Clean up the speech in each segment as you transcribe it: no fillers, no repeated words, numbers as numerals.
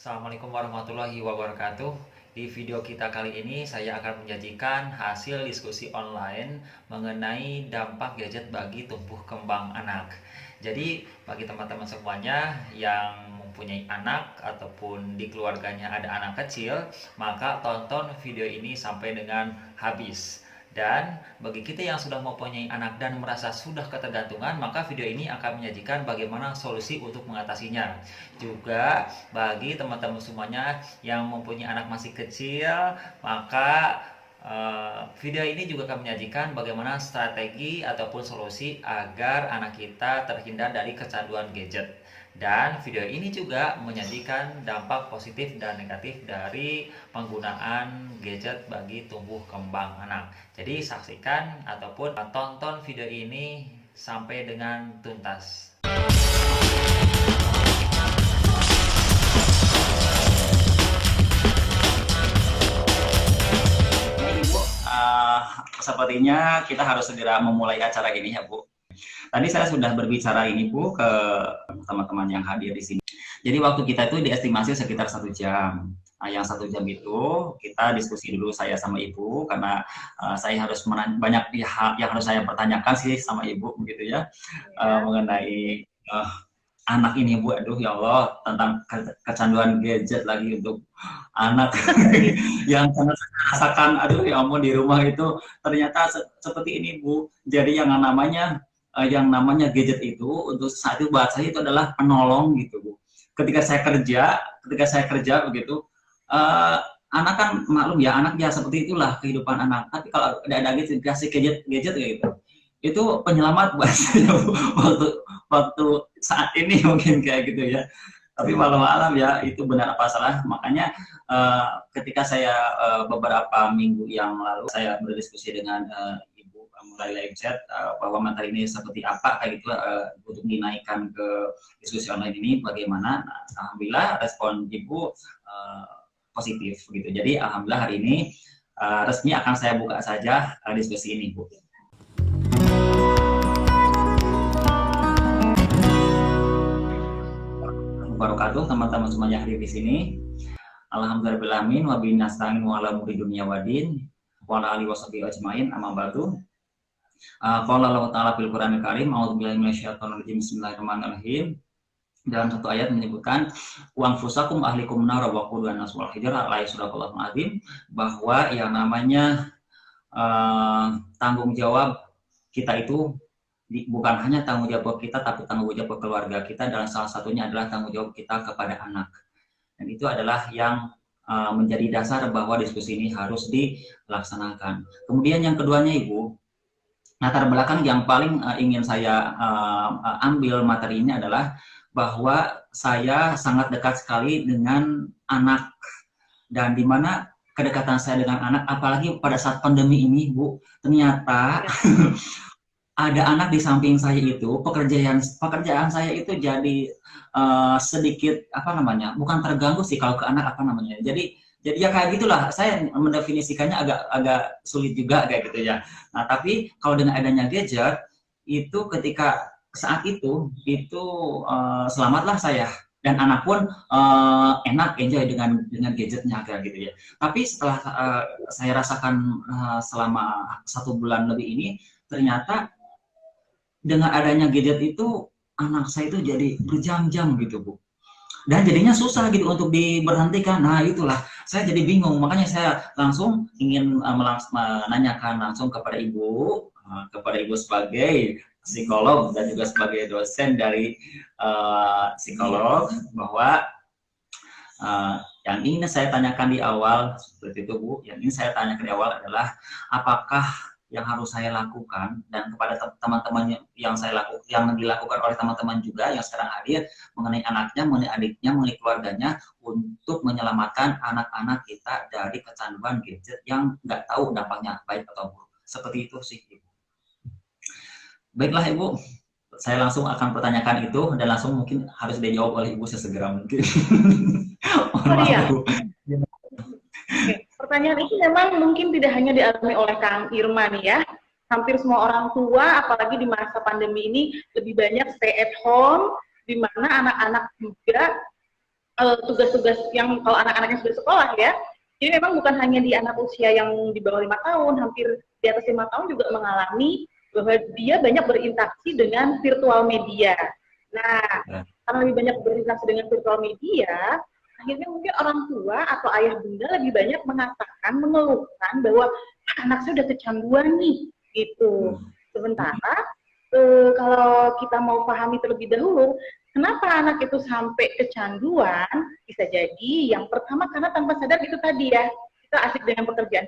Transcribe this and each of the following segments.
Assalamualaikum warahmatullahi wabarakatuh. Di video kita kali ini saya akan menyajikan hasil diskusi online mengenai dampak gadget bagi tumbuh kembang anak. Jadi bagi teman-teman semuanya yang mempunyai anak ataupun di keluarganya ada anak kecil, maka tonton video ini sampai dengan habis. Dan bagi kita yang sudah mempunyai anak dan merasa sudah ketergantungan, maka video ini akan menyajikan bagaimana solusi untuk mengatasinya. Juga bagi teman-teman semuanya yang mempunyai anak masih kecil, maka video ini juga akan menyajikan bagaimana strategi ataupun solusi agar anak kita terhindar dari kecanduan gadget. Dan video ini juga menyajikan dampak positif dan negatif dari penggunaan gadget bagi tumbuh kembang anak. Jadi saksikan ataupun tonton video ini sampai dengan tuntas. Bu, sepertinya kita harus segera memulai acara ini ya Bu. Tadi saya sudah berbicara ini Bu ke teman-teman yang hadir di sini. Jadi waktu kita itu diestimasi sekitar 1 jam. Nah, yang 1 jam itu kita diskusi dulu saya sama Ibu karena saya harus banyak pihak yang harus saya pertanyakan sih sama Ibu begitu ya, mengenai anak ini Bu. Aduh ya Allah, tentang kecanduan gadget lagi untuk anak yang sangat rasakan. Aduh ya ampun, di rumah itu ternyata seperti ini Bu. Jadi yang namanya gadget itu untuk saat itu buat saya itu adalah penolong gitu Bu. Ketika saya kerja begitu, anak kan maklum ya, anak ya seperti itulah kehidupan anak. Tapi kalau ada gadget, dikasih gadget kayak gitu, itu penyelamat buat saya waktu saat ini mungkin kayak gitu ya. Tapi walau alam ya itu benar apa salah. Makanya ketika saya beberapa minggu yang lalu saya berdiskusi dengan Ibu melalui live chat bahwa materi ini seperti apa kayak gitu untuk dinaikkan ke diskusi online ini bagaimana. Nah, alhamdulillah respon Ibu positif gitu. Jadi alhamdulillah hari ini resmi akan saya buka saja diskusi ini Bu. Wabarakatuh, teman-teman semuanya hadir di sini. Alhamdulillahirabbil wa bihi nasta'in wa ala umuri dunya waddin wa ala alihi washabihi ajmain amma ba'du. Qala Allah Ta'ala fil Qur'anil Karim, a'udzubillahi minasyaitonir rajim, bismillahirrahmanirrahim. Dalam satu ayat menyebutkan wa anfusakum ahlikum nar wa qudha an-nas wal hijrah, ayat surahul azim, bahwa yang namanya tanggung jawab kita itu bukan hanya tanggung jawab kita, tapi tanggung jawab keluarga kita, dan salah satunya adalah tanggung jawab kita kepada anak. Dan itu adalah yang menjadi dasar bahwa diskusi ini harus dilaksanakan. Kemudian yang keduanya Ibu, latar belakang yang paling ingin saya ambil materi ini adalah bahwa saya sangat dekat sekali dengan anak, dan di mana kedekatan saya dengan anak, apalagi pada saat pandemi ini Bu, ternyata ada anak di samping saya itu, pekerjaan saya itu jadi sedikit bukan terganggu sih kalau ke anak jadi ya kayak gitulah, saya mendefinisikannya agak sulit juga kayak gitu ya. Nah tapi kalau dengan adanya gadget itu, ketika saat itu selamatlah saya dan anak pun enak enjoy dengan gadgetnya kayak gitu ya. Tapi setelah saya rasakan selama 1 bulan lebih ini, ternyata dengan adanya gadget itu anak saya itu jadi berjam-jam gitu Bu, dan jadinya susah gitu untuk diberhentikan. Nah itulah saya jadi bingung, makanya saya langsung ingin menanyakan langsung kepada Ibu sebagai psikolog dan juga sebagai dosen dari psikolog, bahwa yang ingin saya tanyakan di awal seperti itu Bu, yang ingin saya tanyakan di awal adalah apakah yang harus saya lakukan, dan kepada teman-teman yang dilakukan oleh teman-teman juga yang sekarang hadir, mengenai anaknya, mengenai adiknya, mengenai keluarganya, untuk menyelamatkan anak-anak kita dari kecanduan gadget yang nggak tahu dampaknya baik atau buruk. Seperti itu sih Ibu. Baiklah Ibu, saya langsung akan pertanyakan itu, dan langsung mungkin harus dijawab oleh Ibu sesegera mungkin. Pertanyaan ini memang mungkin tidak hanya dialami oleh Kang Irman ya. Hampir semua orang tua, apalagi di masa pandemi ini, lebih banyak stay at home, di mana anak-anak juga tugas-tugas yang kalau anak-anak yang sudah sekolah ya. Jadi memang bukan hanya di anak usia yang di bawah 5 tahun, hampir di atas 5 tahun juga mengalami bahwa dia banyak berinteraksi dengan virtual media. Nah, karena lebih banyak berinteraksi dengan virtual media, akhirnya mungkin orang tua atau ayah bunda lebih banyak mengatakan, mengeluhkan bahwa anak saya udah kecanduan nih, gitu. Sementara kalau kita mau pahami terlebih dahulu, kenapa anak itu sampai kecanduan? Bisa jadi yang pertama karena tanpa sadar itu tadi ya, kita asik dengan pekerjaan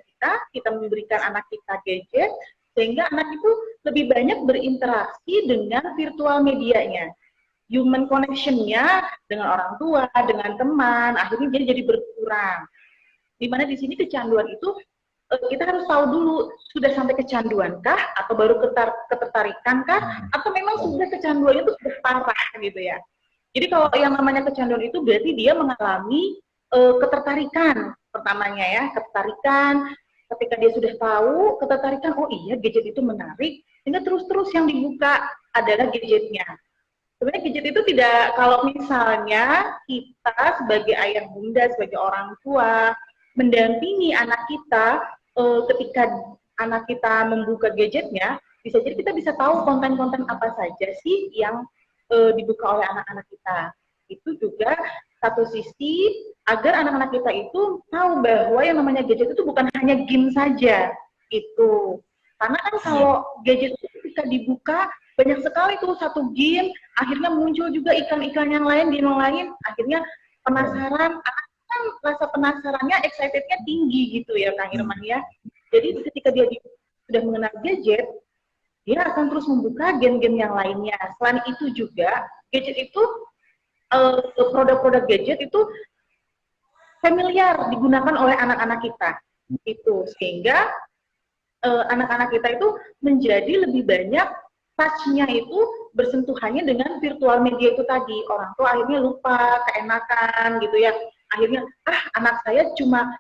kita memberikan anak kita gadget, sehingga anak itu lebih banyak berinteraksi dengan virtual medianya. Human connection-nya dengan orang tua, dengan teman, akhirnya dia jadi berkurang. Dimana di sini kecanduan itu kita harus tahu dulu sudah sampai kecanduan kah atau baru ketertarikan kah atau memang sudah kecanduannya itu sudah parah gitu ya. Jadi kalau yang namanya kecanduan itu berarti dia mengalami ketertarikan pertamanya ya, ketertarikan ketika dia sudah tahu ketertarikan, oh iya gadget itu menarik, sehingga terus-terus yang dibuka adalah gadgetnya. Sebenarnya gadget itu tidak, kalau misalnya kita sebagai ayah bunda, sebagai orang tua, mendampingi anak kita ketika anak kita membuka gadgetnya, bisa jadi kita bisa tahu konten-konten apa saja sih yang dibuka oleh anak-anak kita. Itu juga satu sisi agar anak-anak kita itu tahu bahwa yang namanya gadget itu bukan hanya game saja, itu. Karena kan kalau gadget itu ketika dibuka, banyak sekali tuh satu game, akhirnya muncul juga iklan-iklan yang lain, game yang lain, akhirnya penasaran, kan rasa penasarannya, excitednya tinggi gitu ya Kang Irman ya. Jadi ketika dia sudah mengenal gadget, dia akan terus membuka game-game yang lainnya. Selain itu juga, gadget itu, produk-produk gadget itu familiar digunakan oleh anak-anak kita. Itu, sehingga anak-anak kita itu menjadi lebih banyak touch-nya itu bersentuhannya dengan virtual media itu tadi. Orang tua akhirnya lupa, keenakan gitu ya. Akhirnya, anak saya cuma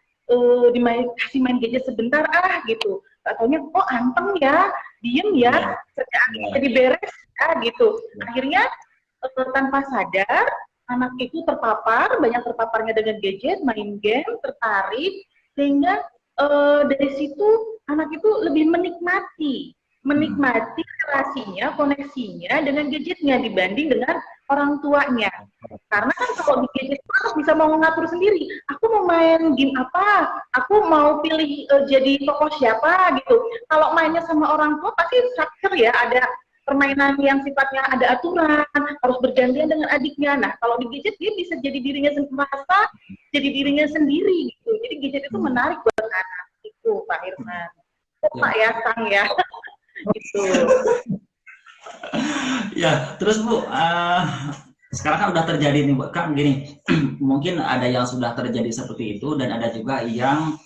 kasih main gadget sebentar gitu. Taunya, oh anteng ya, diem ya, kerjaan jadi beres gitu. Akhirnya tanpa sadar, anak itu terpapar, banyak terpaparnya dengan gadget, main game, tertarik, sehingga dari situ anak itu lebih menikmati relasinya, koneksinya dengan gadgetnya dibanding dengan orang tuanya. Karena kan kalau di gadget itu bisa mau mengatur sendiri. Aku mau main game apa? Aku mau pilih jadi tokoh siapa gitu. Kalau mainnya sama orang tua pasti structure ya, ada permainan yang sifatnya ada aturan, harus bergantian dengan adiknya. Nah, kalau di gadget dia bisa jadi dirinya merasa jadi dirinya sendiri gitu. Jadi gadget itu menarik buat anak itu, Pak Irman. Pak ya, Kang ya. Gitu. Ya, terus Bu, sekarang kan udah terjadi nih Bu, Kang, gini, mungkin ada yang sudah terjadi seperti itu dan ada juga yang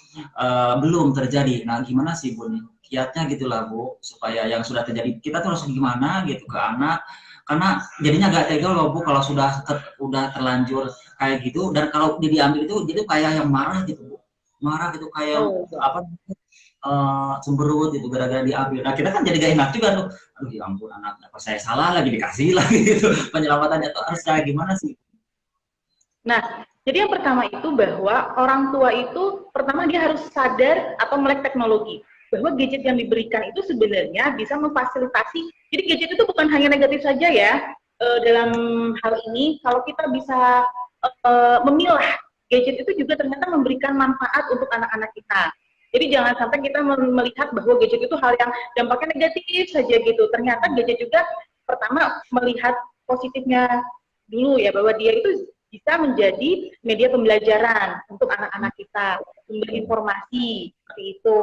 belum terjadi. Nah, gimana sih Bu nih, kiatnya gitulah Bu, supaya yang sudah terjadi kita tuh harus gimana gitu ke anak, karena jadinya agak tega loh Bu kalau udah terlanjur kayak gitu, dan kalau dia diambil itu jadi kayak yang marah gitu Bu, marah gitu kayak apa, cemberut gitu gara-gara diambil. Nah kita kan jadi gak enak juga tuh. Aduh ya ampun anak, apa saya salah lagi dikasih lagi gitu. Penyelamatannya tuh harus kayak gimana sih? Nah, jadi yang pertama itu bahwa orang tua itu pertama dia harus sadar atau melek teknologi. Bahwa gadget yang diberikan itu sebenarnya bisa memfasilitasi. Jadi gadget itu bukan hanya negatif saja ya. Dalam hal ini kalau kita bisa memilah, gadget itu juga ternyata memberikan manfaat untuk anak-anak kita. Jadi jangan sampai kita melihat bahwa gadget itu hal yang dampaknya negatif saja gitu. Ternyata gadget juga pertama melihat positifnya dulu ya, bahwa dia itu bisa menjadi media pembelajaran untuk anak-anak kita, sumber informasi seperti itu.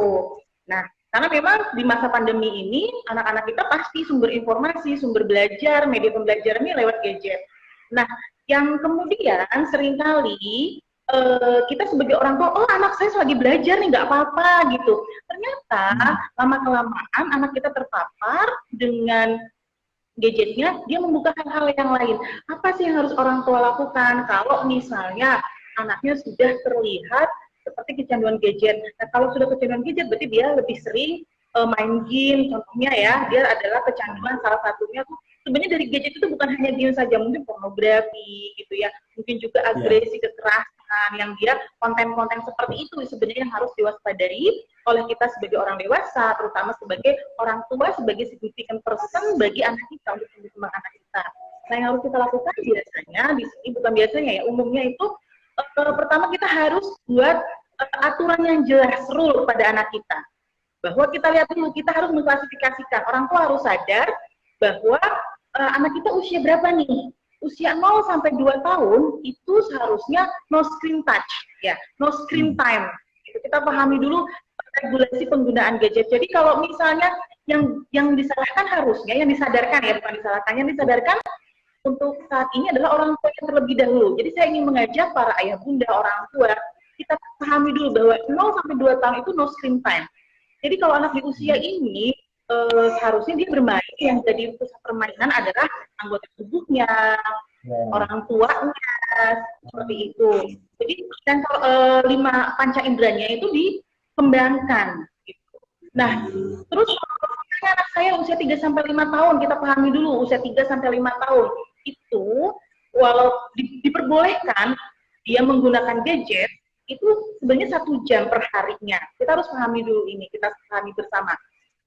Nah, karena memang di masa pandemi ini anak-anak kita pasti sumber informasi, sumber belajar, media pembelajarannya lewat gadget. Nah, yang kemudian seringkali kita sebagai orang tua, oh anak saya lagi belajar nih, nggak apa-apa gitu. Ternyata lama-kelamaan anak kita terpapar dengan gadgetnya, dia membuka hal-hal yang lain. Apa sih yang harus orang tua lakukan kalau misalnya anaknya sudah terlihat seperti kecanduan gadget? Nah, kalau sudah kecanduan gadget, berarti dia lebih sering main game, contohnya ya, dia adalah kecanduan salah satunya tuh sebenarnya dari gadget itu bukan hanya game saja, mungkin pornografi gitu ya, mungkin juga agresi, kekerasan, yang dia konten-konten seperti itu sebenarnya yang harus diwaspadai oleh kita sebagai orang dewasa, terutama sebagai orang tua, sebagai significant person bagi anak kita, untuk tumbuh anak kita. Nah, yang harus kita lakukan biasanya di sini, bukan biasanya ya, umumnya itu pertama kita harus buat aturan yang jelas, rule pada anak kita. Bahwa kita lihat dulu, kita harus mengklasifikasikan. Orang tua harus sadar bahwa anak kita usia berapa nih? Usia 0 sampai 2 tahun itu seharusnya no screen touch, ya, no screen time. Kita pahami dulu regulasi penggunaan gadget. Jadi kalau misalnya yang disalahkan harusnya, yang disadarkan ya, bukan disalahkan, yang disadarkan untuk saat ini adalah orang tua yang terlebih dahulu. Jadi saya ingin mengajak para ayah bunda, orang tua, kita pahami dulu bahwa 0 sampai 2 tahun itu no screen time. Jadi kalau anak di usia ini seharusnya dia bermain, yang jadi pusat permainan adalah anggota tubuhnya, orang tuanya, seperti itu. Jadi dan kalau 5 panca inderanya itu dikembangkan. Gitu. Nah, terus anak saya usia 3 sampai 5 tahun, kita pahami dulu usia 3 sampai 5 tahun itu walau diperbolehkan dia menggunakan gadget itu sebenarnya 1 jam per harinya. Kita harus pahami dulu ini, kita pahami bersama.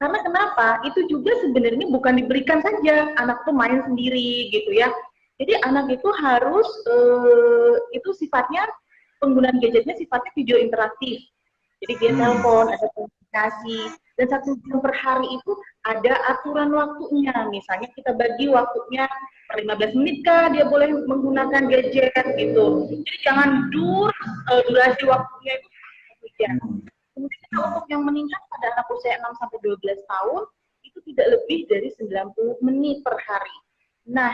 Karena kenapa? Itu juga sebenarnya bukan diberikan saja, anak tuh main sendiri gitu ya. Jadi anak itu harus itu sifatnya, penggunaan gadgetnya sifatnya video interaktif. Jadi dia telepon, ada komunikasi, dan 1 jam per hari itu ada aturan waktunya. Misalnya kita bagi waktunya per 15 menit kah dia boleh menggunakan gadget gitu. Jadi jangan durasi waktunya itu 1 jam. Kemudian untuk yang meningkat pada anak usia 6 sampai 12 tahun itu tidak lebih dari 90 menit per hari. Nah,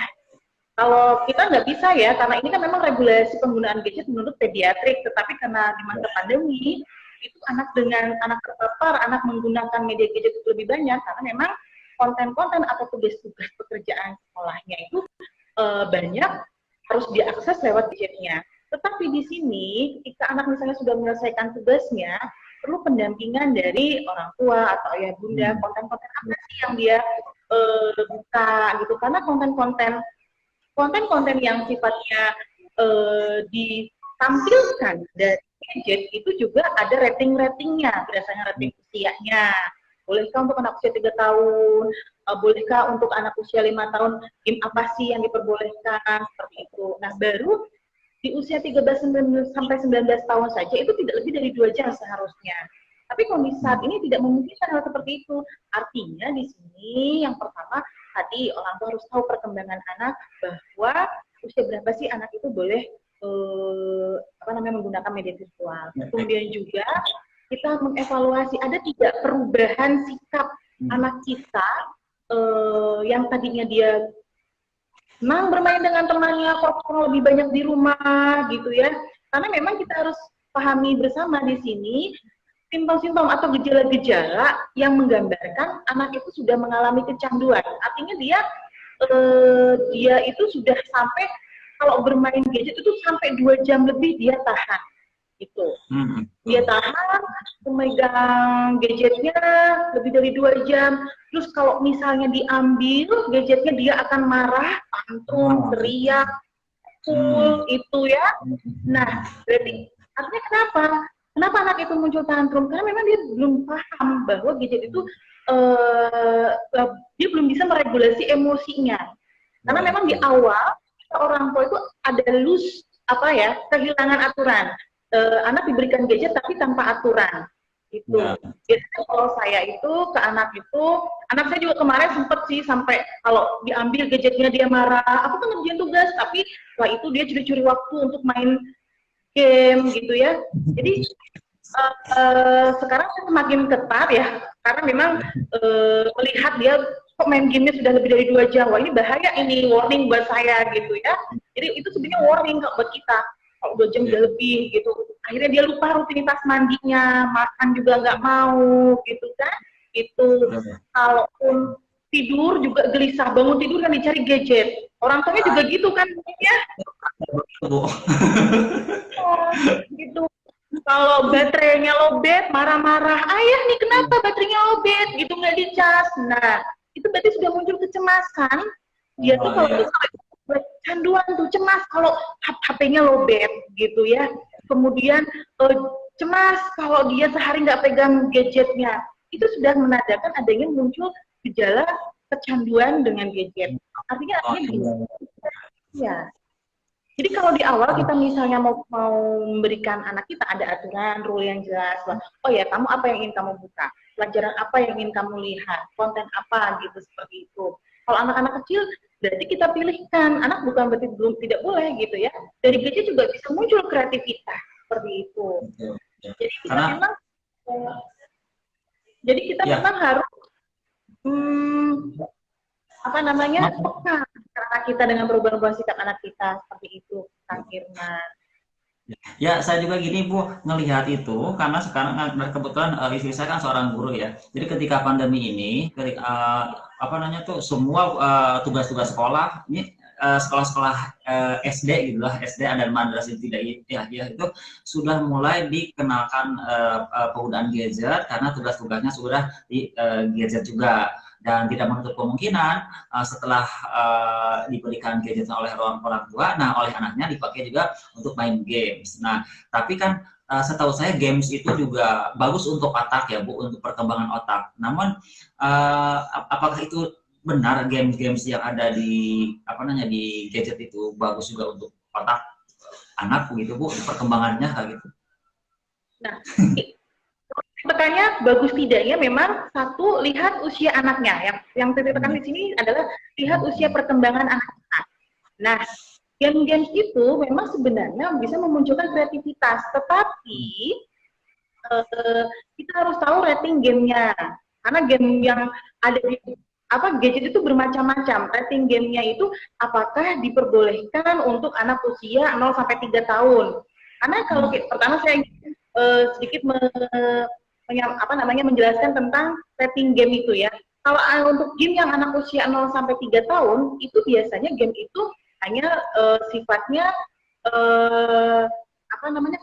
kalau kita nggak bisa ya, karena ini kan memang regulasi penggunaan gadget menurut pediatrik, tetapi karena di masa pandemi itu anak terpapar, anak menggunakan media gadget itu lebih banyak karena memang konten-konten atau tugas-tugas pekerjaan sekolahnya itu banyak harus diakses lewat gadgetnya. Tetapi di sini, ketika anak misalnya sudah menyelesaikan tugasnya, perlu pendampingan dari orang tua atau ayah bunda, konten-konten apa sih yang dia buka gitu, karena konten-konten yang sifatnya ditampilkan dari gadget itu juga ada rating-ratingnya berdasarkan rating usianya. Bolehkah untuk anak usia 3 tahun, bolehkah untuk anak usia 5 tahun, game apa sih yang diperbolehkan, seperti itu. Nah, baru di usia 13 sampai 19 tahun saja itu tidak lebih dari 2 jam seharusnya. Tapi kondisi saat ini tidak memungkinkan hal seperti itu. Artinya di sini yang pertama tadi orang tua harus tahu perkembangan anak, bahwa usia berapa sih anak itu boleh menggunakan media virtual. Kemudian juga kita mengevaluasi ada tidak perubahan sikap anak kita yang tadinya dia senang bermain dengan temannya, kok lebih banyak di rumah gitu ya. Karena memang kita harus pahami bersama di sini simptom-simptom atau gejala-gejala yang menggambarkan anak itu sudah mengalami kecanduan. Artinya dia itu sudah sampai kalau bermain gadget itu sampai 2 jam lebih dia tahan. Gitu. Dia tahan memegang gadgetnya lebih dari 2 jam. Terus kalau misalnya diambil gadgetnya, dia akan marah, tantrum, teriak, itu ya. Nah, berarti artinya kenapa? Kenapa anak itu muncul tantrum? Karena memang dia belum paham bahwa gadget itu dia belum bisa meregulasi emosinya. Karena memang di awal orang tua itu ada kehilangan aturan. Anak diberikan gadget tapi tanpa aturan. Itu. Biasanya kalau saya itu ke anak saya juga kemarin sempat sih sampai kalau diambil gadgetnya dia marah, aku kan ngerjain tugas, tapi setelah itu dia curi-curi waktu untuk main game gitu ya. Jadi sekarang saya semakin ketat ya, karena memang melihat dia kok main gamenya sudah lebih dari 2 jam, wah ini bahaya, ini warning buat saya gitu ya. Jadi itu sebenarnya warning buat kita. Kalau 2 jam udah lebih gitu, akhirnya dia lupa rutinitas mandinya, makan juga nggak mau gitu kan. Itu kalaupun tidur juga gelisah, bangun tidur kan dicari gadget. Orang tuanya juga gitu kan ya. Gitu. Kalau baterainya lowbat, marah-marah, ayah nih kenapa baterainya lowbat gitu, nggak dicas. Nah, itu berarti sudah muncul kecemasan Dia tuh Oh kalau iya. canduan tuh, cemas kalau HP-nya lowbat gitu ya. Kemudian cemas kalau dia sehari nggak pegang gadgetnya. Itu sudah menandakan adanya muncul gejala kecanduan dengan gadget. Oh Artinya begini, iya. ya. Jadi kalau di awal kita misalnya mau memberikan anak kita ada aturan, rule yang jelas, bahwa, oh ya kamu apa yang ingin kamu buka, pelajaran apa yang ingin kamu lihat, konten apa gitu seperti itu. Kalau anak-anak kecil berarti kita pilihkan, anak bukan berarti belum tidak boleh gitu ya. Dari gadget juga bisa muncul kreativitas seperti itu. Betul. Ya. Jadi kita Karena memang jadi kita ya, memang harus hmm, apa namanya mak- peka karena kita dengan perubahan-perubahan sikap anak kita seperti itu, Kang Firman. ya, saya juga gini Bu, ngelihat itu karena sekarang kebetulan istri saya kan seorang guru ya. Jadi ketika pandemi ini, ketika apa namanya tuh semua tugas-tugas sekolah ini sekolah-sekolah SD gitu lah, SD dan madrasah tidak ya, ya itu sudah mulai dikenalkan penggunaan gadget karena tugas-tugasnya sudah di gadget juga dan tidak menutup kemungkinan setelah diberikan gadget oleh orang tua, nah oleh anaknya dipakai juga untuk main games. Nah, tapi kan setahu saya games itu juga bagus untuk otak ya Bu, untuk perkembangan otak. Namun apakah itu benar games-games yang ada di apa namanya di gadget itu bagus juga untuk otak anak begitu Bu, perkembangannya kayak gitu? Nah, tekannya bagus tidaknya memang satu lihat usia anaknya. Yang titik tekan di sini adalah lihat usia perkembangan anak-anak. Nah, game-games itu memang sebenarnya bisa memunculkan kreativitas, tetapi kita harus tahu rating gamenya. Karena game yang ada di gadget itu bermacam-macam. Rating gamenya itu apakah diperbolehkan untuk anak usia 0 sampai 3 tahun. Karena kalau pertama saya sedikit menjelaskan tentang rating game itu ya. Kalau untuk game yang anak usia 0 sampai 3 tahun, itu biasanya game itu hanya sifatnya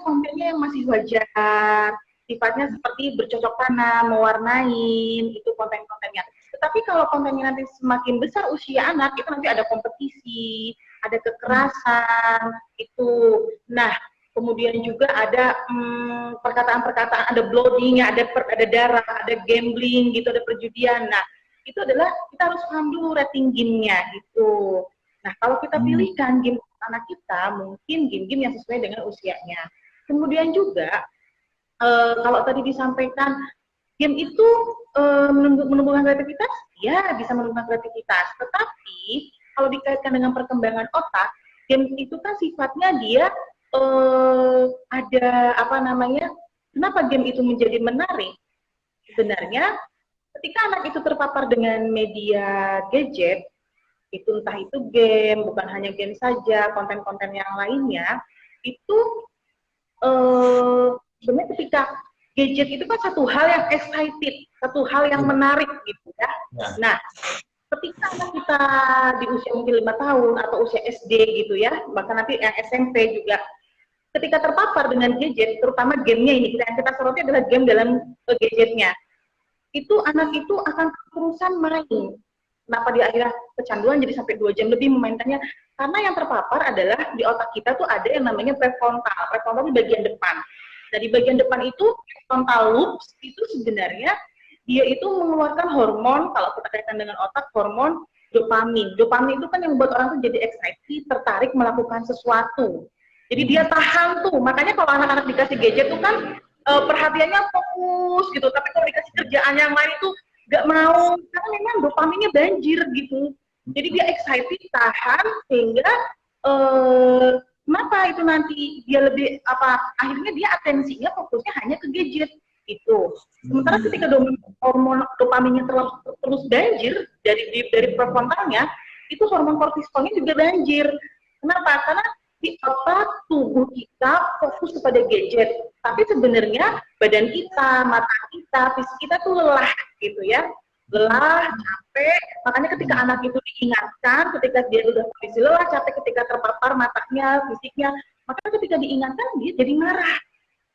kontennya yang masih wajar, sifatnya seperti bercocok tanam, mewarnain, itu konten-kontennya. Tetapi kalau kontennya nanti semakin besar usia anak, itu nanti ada kompetisi, ada kekerasan, itu. Nah, kemudian juga ada perkataan-perkataan, ada blooding, ada darah, ada gambling, gitu, ada perjudian. Nah, itu adalah kita harus paham dulu rating game-nya, gitu. Nah, kalau kita pilihkan game anak kita, mungkin game-game yang sesuai dengan usianya. Kemudian juga, kalau tadi disampaikan, game itu menumbuhkan kreativitas, ya bisa menumbuhkan kreativitas. Tetapi, kalau dikaitkan dengan perkembangan otak, game itu kan sifatnya dia ada kenapa game itu menjadi menarik? Sebenarnya, ketika anak itu terpapar dengan media gadget, itu entah itu game, bukan hanya game saja, konten-konten yang lainnya, itu sebenarnya ketika gadget itu kan satu hal yang excited, satu hal yang menarik gitu ya. Nah, ketika anak kita di usia mungkin 5 tahun atau usia SD gitu ya, bahkan nanti yang SMP juga, ketika terpapar dengan gadget, terutama gamenya ini, yang kita soroti adalah game dalam gadgetnya, itu anak itu akan terusan main. Kenapa dia akhirnya kecanduan jadi sampai 2 jam lebih memainkannya? Karena yang terpapar adalah di otak kita tuh ada yang namanya prefrontal. Prefrontal di bagian depan. Nah, di bagian depan itu prefrontal lobes itu sebenarnya dia itu mengeluarkan hormon, kalau kita kaitkan dengan otak, hormon dopamin. Dopamin itu kan yang membuat orang tuh jadi excited, tertarik melakukan sesuatu. Jadi dia tahan tuh. Makanya kalau anak-anak dikasih gadget tuh kan perhatiannya fokus gitu. Tapi kalau dikasih kerjaan yang lain itu nggak mau, karena memang dopaminnya banjir gitu. Jadi dia excited, tahan, sehingga kenapa itu nanti dia lebih akhirnya dia atensinya fokusnya hanya ke gadget itu. Sementara ketika hormon dopaminnya terus banjir dari prefrontalnya, itu hormon kortisolnya juga banjir. Kenapa? Karena di otak tubuh kita fokus kepada gadget, tapi sebenarnya badan kita, mata kita, fisik kita tuh lelah gitu ya, lelah, capek. Makanya ketika anak itu diingatkan, ketika dia sudah kondisi lelah, capek, ketika terpapar matanya, fisiknya, maka ketika diingatkan dia jadi marah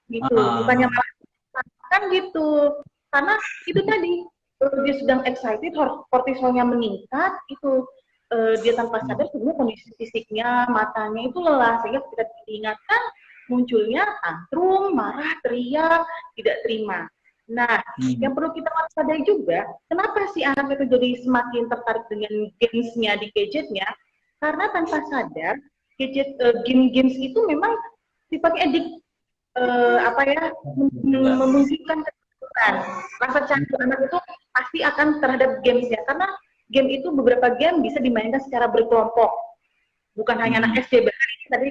gitu, bukannya marah kan gitu, karena itu tadi dia sedang excited, kortisolnya meningkat itu. dia tanpa sadar sebenarnya kondisi fisiknya, matanya itu lelah, sehingga ketika diingatkan munculnya tantrum, marah, teriak, tidak terima. Nah, yang perlu kita waspadai juga, kenapa sih anak itu jadi semakin tertarik dengan gamesnya di gadgetnya? Karena tanpa sadar, game-games itu memang sifatnya apa ya, memungkinkan ketertutupan. Rasa candu anak itu pasti akan terhadap gamesnya, karena game itu beberapa game bisa dimainkan secara berkelompok, bukan hanya anak SD. Bahkan ini tadi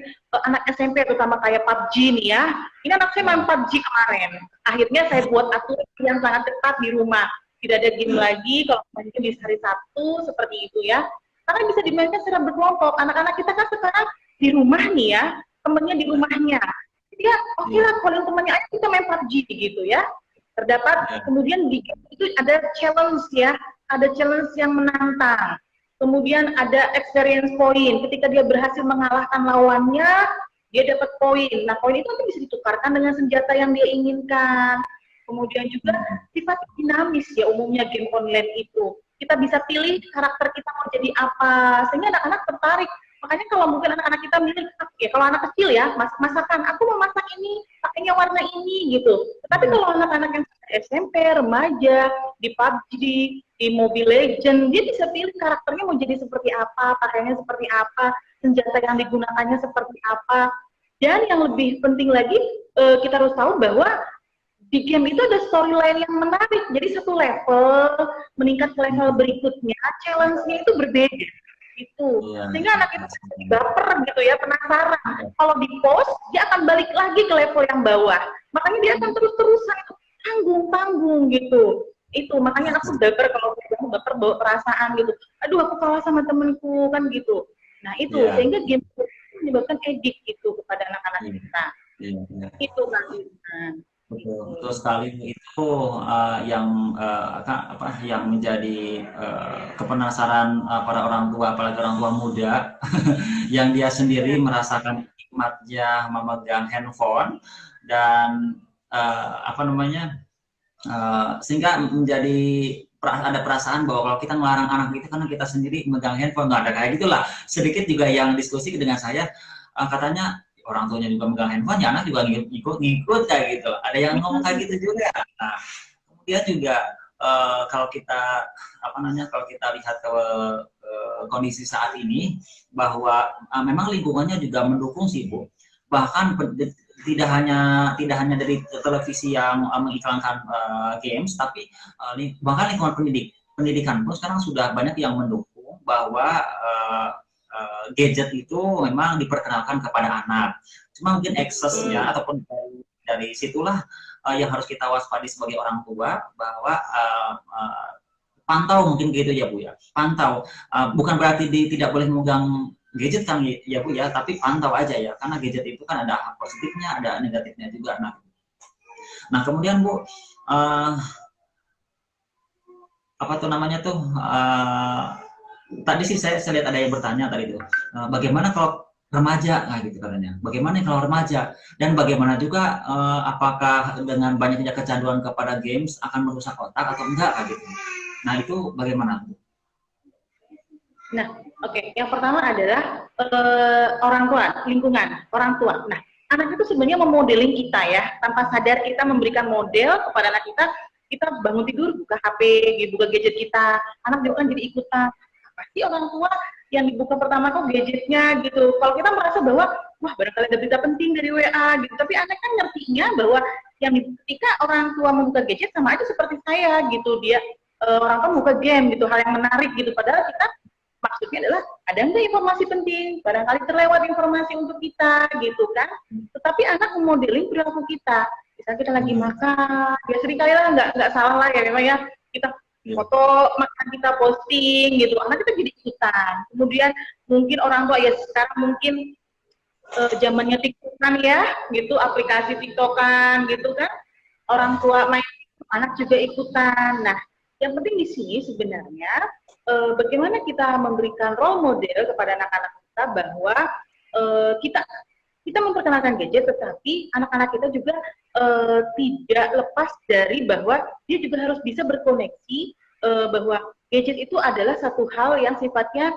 anak SMP terutama kayak PUBG nih ya. Ini anak saya main PUBG kemarin. Akhirnya saya buat aturan yang sangat ketat di rumah. Tidak ada game lagi kalau mainnya di hari Sabtu seperti itu ya. Karena bisa dimainkan secara berkelompok. Anak-anak kita kan sekarang di rumah nih ya, temennya di rumahnya. Jadi ya oke lah, kalau temannya ayo kita main PUBG gitu ya. Terdapat kemudian di game itu ada challenge ya, ada challenge yang menantang. Kemudian ada experience point, ketika dia berhasil mengalahkan lawannya, dia dapat poin. Nah, poin itu nanti bisa ditukarkan dengan senjata yang dia inginkan. Kemudian juga sifat dinamis ya umumnya game online itu. Kita bisa pilih karakter kita mau jadi apa, sehingga anak-anak tertarik. Makanya kalau mungkin anak-anak kita milih, ya kalau anak kecil ya, masakan, aku mau masak ini, pakainya warna ini gitu. Tetapi kalau anak-anak yang SMP, remaja, di PUBG, di Mobile Legends, dia bisa pilih karakternya mau jadi seperti apa, pakaiannya seperti apa, senjata yang digunakannya seperti apa. Dan yang lebih penting lagi, kita harus tahu bahwa di game itu ada storyline yang menarik. Jadi satu level meningkat ke level berikutnya, challenge-nya itu berbeda. Itu sehingga anak itu baper gitu ya, penasaran. Kalau di post dia akan balik lagi ke level yang bawah. Makanya dia akan terus-terusan tanggung gitu. Itu makanya aku baper kalau kamu baper bawa perasaan gitu. Aduh aku kalah sama temenku kan gitu. Nah itu sehingga game itu menyebabkan edik gitu kepada anak-anak kita. Itu kan. Betul sekali itu yang yang menjadi kepenasaran para orang tua, apalagi orang tua muda yang dia sendiri merasakan nikmatnya memegang handphone dan sehingga menjadi ada perasaan bahwa kalau kita melarang anak itu karena kita sendiri memegang handphone, nggak ada kayak gitulah. Sedikit juga yang diskusi dengan saya katanya orang tuanya juga megang handphone, ya anak juga ngikut kayak gitu. Ada yang ngomong kayak gitu juga. Nah, kemudian juga kalau kita kalau kita lihat ke kondisi saat ini bahwa memang lingkungannya juga mendukung sih Bu. Bahkan tidak hanya dari televisi yang mengiklankan games, tapi bahkan lingkungan pendidikan pun sekarang sudah banyak yang mendukung bahwa gadget itu memang diperkenalkan kepada anak. Cuma mungkin aksesnya ataupun dari situlah yang harus kita waspadai sebagai orang tua bahwa pantau mungkin gitu ya Bu ya. Pantau bukan berarti tidak boleh memegang gadget kan ya Bu ya, tapi pantau aja ya. Karena gadget itu kan ada positifnya, ada negatifnya juga. Nah kemudian Bu tadi sih saya lihat ada yang bertanya tadi itu, bagaimana kalau remaja, gitu katanya. Bagaimana kalau remaja? Dan bagaimana juga apakah dengan banyaknya kecanduan kepada games akan merusak otak atau enggak gitu. Nah itu bagaimana? Nah, oke. Yang pertama adalah orang tua, lingkungan, orang tua. Nah, anak itu sebenarnya memodeling kita ya, tanpa sadar kita memberikan model kepada anak kita. Kita bangun tidur buka HP, buka gadget kita, anak juga kan jadi ikutan. Pasti orang tua yang dibuka pertama kok gadgetnya gitu. Kalau kita merasa bahwa wah barangkali ada berita penting dari WA gitu, tapi anak kan ngertinya bahwa yang ketika orang tua membuka gadget sama aja seperti saya gitu, dia orang tua membuka game gitu, hal yang menarik gitu. Padahal kita maksudnya adalah ada nggak informasi penting, barangkali terlewat informasi untuk kita gitu kan. Tetapi anak memodeling perilaku kita. Misalnya kita lagi makan, ya seringkali lah nggak salah lah ya memang ya, kita foto makan kita posting gitu, anak kita jadi ikutan. Kemudian mungkin orang tua ya sekarang mungkin zamannya TikTokan ya gitu, aplikasi TikTokan gitu kan, orang tua main, anak juga ikutan. Nah yang penting di sini sebenarnya bagaimana kita memberikan role model kepada anak-anak kita bahwa kita memperkenalkan gadget, tetapi anak-anak kita juga tidak lepas dari bahwa dia juga harus bisa berkoneksi bahwa gadget itu adalah satu hal yang sifatnya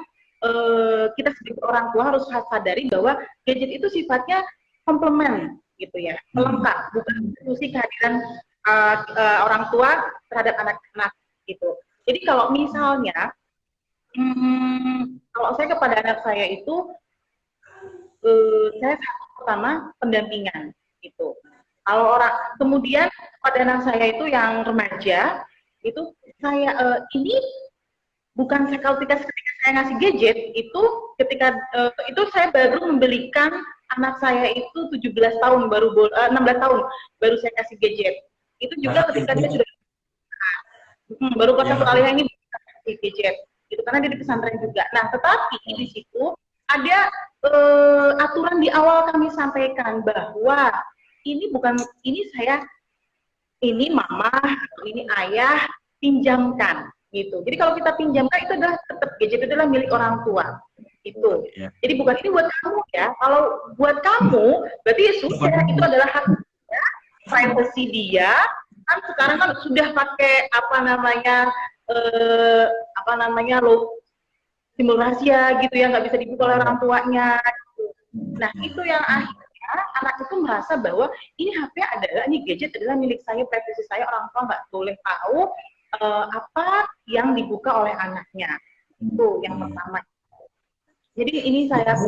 kita sebagai orang tua harus sadari bahwa gadget itu sifatnya komplement gitu ya, pelengkap, bukan substitusi kehadiran orang tua terhadap anak-anak gitu. Jadi kalau misalnya kalau saya kepada anak saya itu saya pertama pendampingan gitu. Kalau orang kemudian pada anak saya itu yang remaja itu saya ini bukan ketika saya ngasih gadget itu ketika itu saya baru membelikan anak saya itu 17 tahun 16 tahun baru saya kasih gadget. Itu juga ketika dia sudah baru pertama kali ini kasih gadget. Itu karena dia di pesantren juga. Nah, tetapi di situ ada aturan di awal kami sampaikan bahwa ini bukan ini mama atau ini ayah pinjamkan gitu. Jadi kalau kita pinjamkan itu adalah tetap gadget itu adalah milik orang tua itu. Jadi bukan ini buat kamu ya. Kalau buat kamu berarti ya sudah itu adalah hak dia, privacy dia. Kan sekarang kan sudah pakai simbol rahasia gitu ya, nggak bisa dibuka oleh orang tuanya. Gitu. Nah itu yang akhirnya anak itu merasa bahwa ini gadget adalah milik saya, privasi saya, orang tua nggak boleh tahu apa yang dibuka oleh anaknya. Itu yang pertama. Jadi ini saya